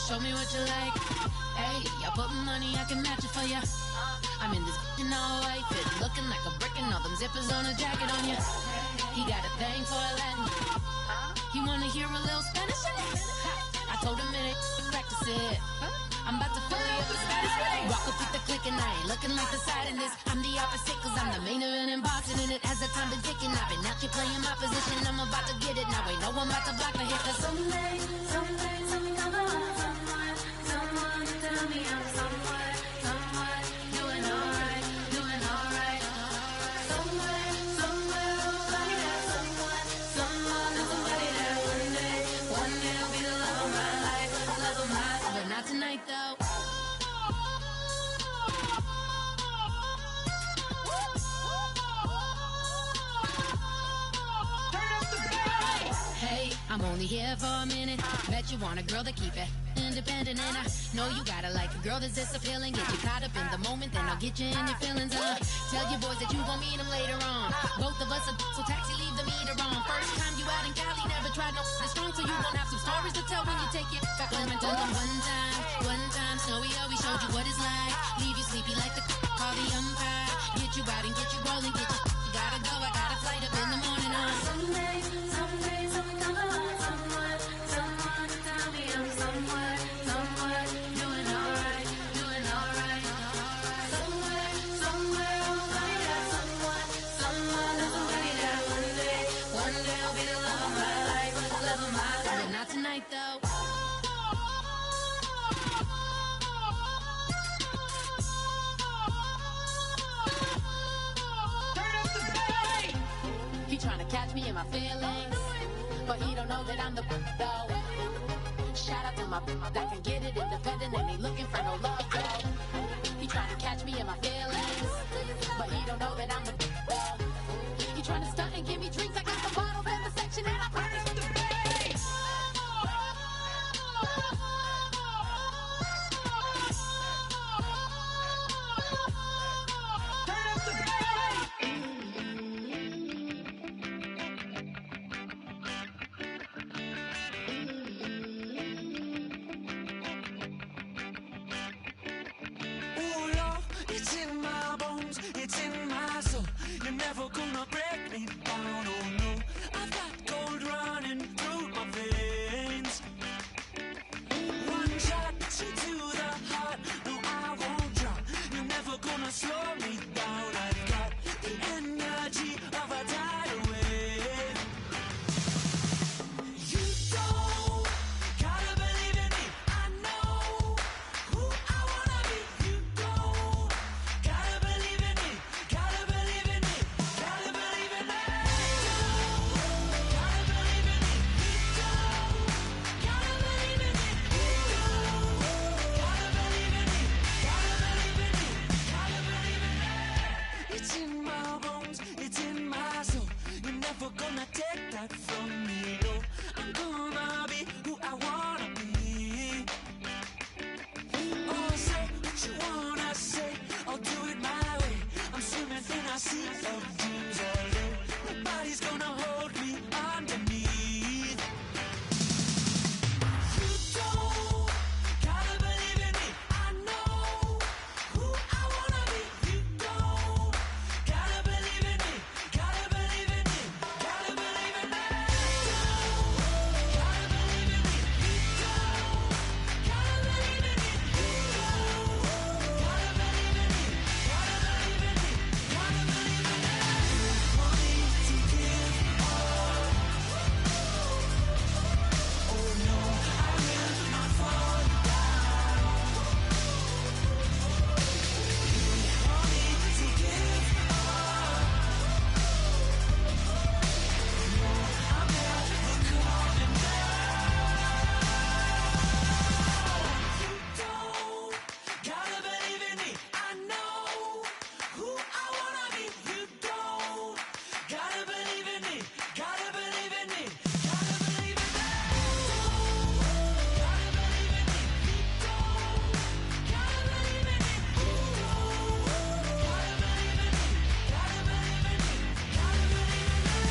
show me what you like. Hey, I put money, I can match it for ya. I'm in this in all white fit, looking like a brick and all them zippers on a jacket on ya. He got a thing for a Latin. He wanna hear a little Spanish in it. I told him it ain't practice it. I'm about to fill you up with Spanish. Walk up with the click and I ain't looking like the side in this. I'm the opposite cause I'm the main event in boxing and it has the time been ticking. I've been out here playing my position. I'm about to get it now. Ain't no one about to block my hit cause someday come on, someone tell me I'm someone doing alright. Somewhere, somebody that someone, somebody that one day will be the love of my life, but not tonight though. Hey, I'm only here for a minute. Bet you want a girl to keep it independent, and I know you gotta like a girl that's disappealing. Get you caught up in the moment, then I'll get you in your feelings. Tell your boys that you gon' meet them later on. Both of us are so taxi, leave the meter on. First time you out in Cali, never tried no strong, so you gon' have some stories to tell when you take it back home and tell them one time, Snowy always showed you what it's like. Leave you sleepy like the call the umpire. Get you out and get you rolling, get you gotta go. I got a flight up in the morning on someday, come on, someone tell me I'm someone doing alright. Somewhere, somebody that somebody that one day will be the love of my life, but not tonight though. trying to catch me in my feelings, but he don't know that I'm the though. Shout out to my that can get it independent and ain't looking for no love though. He trying to catch me in my feelings, but he don't know that I'm the though. He trying to stunt and give me drinks. I got the bottles in the section and I promise to pay. It's in my bones, it's in my soul. You're never gonna break me down, oh no. I've got gold running through my veins. One shot to the heart, no I won't drop. You're never gonna slow me down. I've got the energy of a tidal wave. You don't gotta believe in me, I know who I wanna be. You don't gotta believe in me, gotta believe in me, gotta believe in me. Gotta believe in me, gotta believe in me, gotta believe in me, gotta believe in me, gotta believe in me. It's in my bones, it's in my soul. You're never gonna take that from me, no. I'm gonna be who I wanna be. Oh, say what you wanna say, I'll do it my way. I'm swimming in a sea of dreams all day. Nobody's gonna hold me underneath. You don't gotta believe in me, I know who I wanna be. You don't gotta believe in me, gotta believe in me, gotta believe in me. Gotta believe in me, you don't gotta believe in me, you don't gotta believe in me, gotta believe in me, gotta believe in me. Money to give up. Oh no, I will not fall down. Money to give up. No, I'm never coming back. You don't gotta believe in me, I know who I wanna be. You don't gotta believe in me, gotta believe in me, gotta believe in me. Gotta believe in me, you don't gotta believe in me, you don't gotta believe in me, gotta believe in me, gotta believe in me.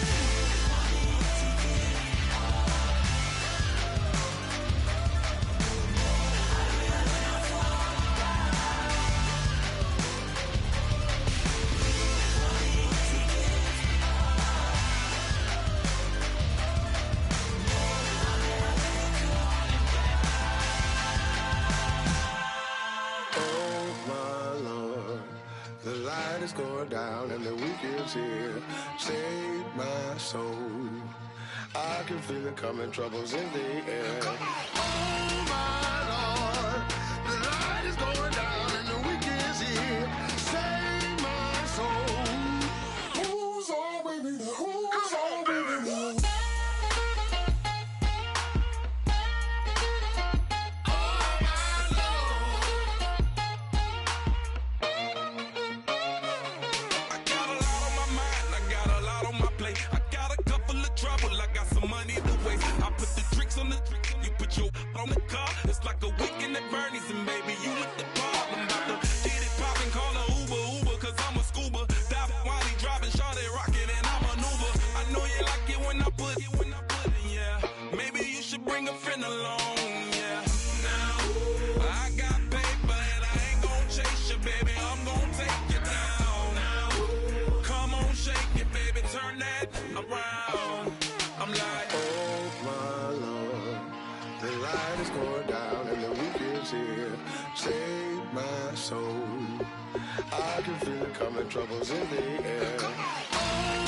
Money to give up. I will not fall down. Money to give Oh my Lord, the light is going down and the week is here. Save my soul. I can feel it coming, troubles in the air. Oh my Lord, the light is going down and the week is here. Save my soul. Who's all with me? Who's all with me? I got a lot on my mind, I got a lot on my plate. I got a couple of trouble, I got some money to waste. I put the tricks on the you put your on the car. It's like a weekend at Bernie's and baby, you with the bar. I'm about to get it poppin', call a Uber, cause I'm a scuba. Dive while he driving, shawty rockin' and I maneuver. I know you like it when I put it, yeah. Maybe you should bring a friend along, yeah. Now, I got paper and I ain't gon' chase you, baby. I'm gon' take you down. Now, come on, shake it, baby, turn that around. I'm like, Oh my Lord, the light is going down and the week is here. Save my soul. I can feel it coming, troubles in the air. Oh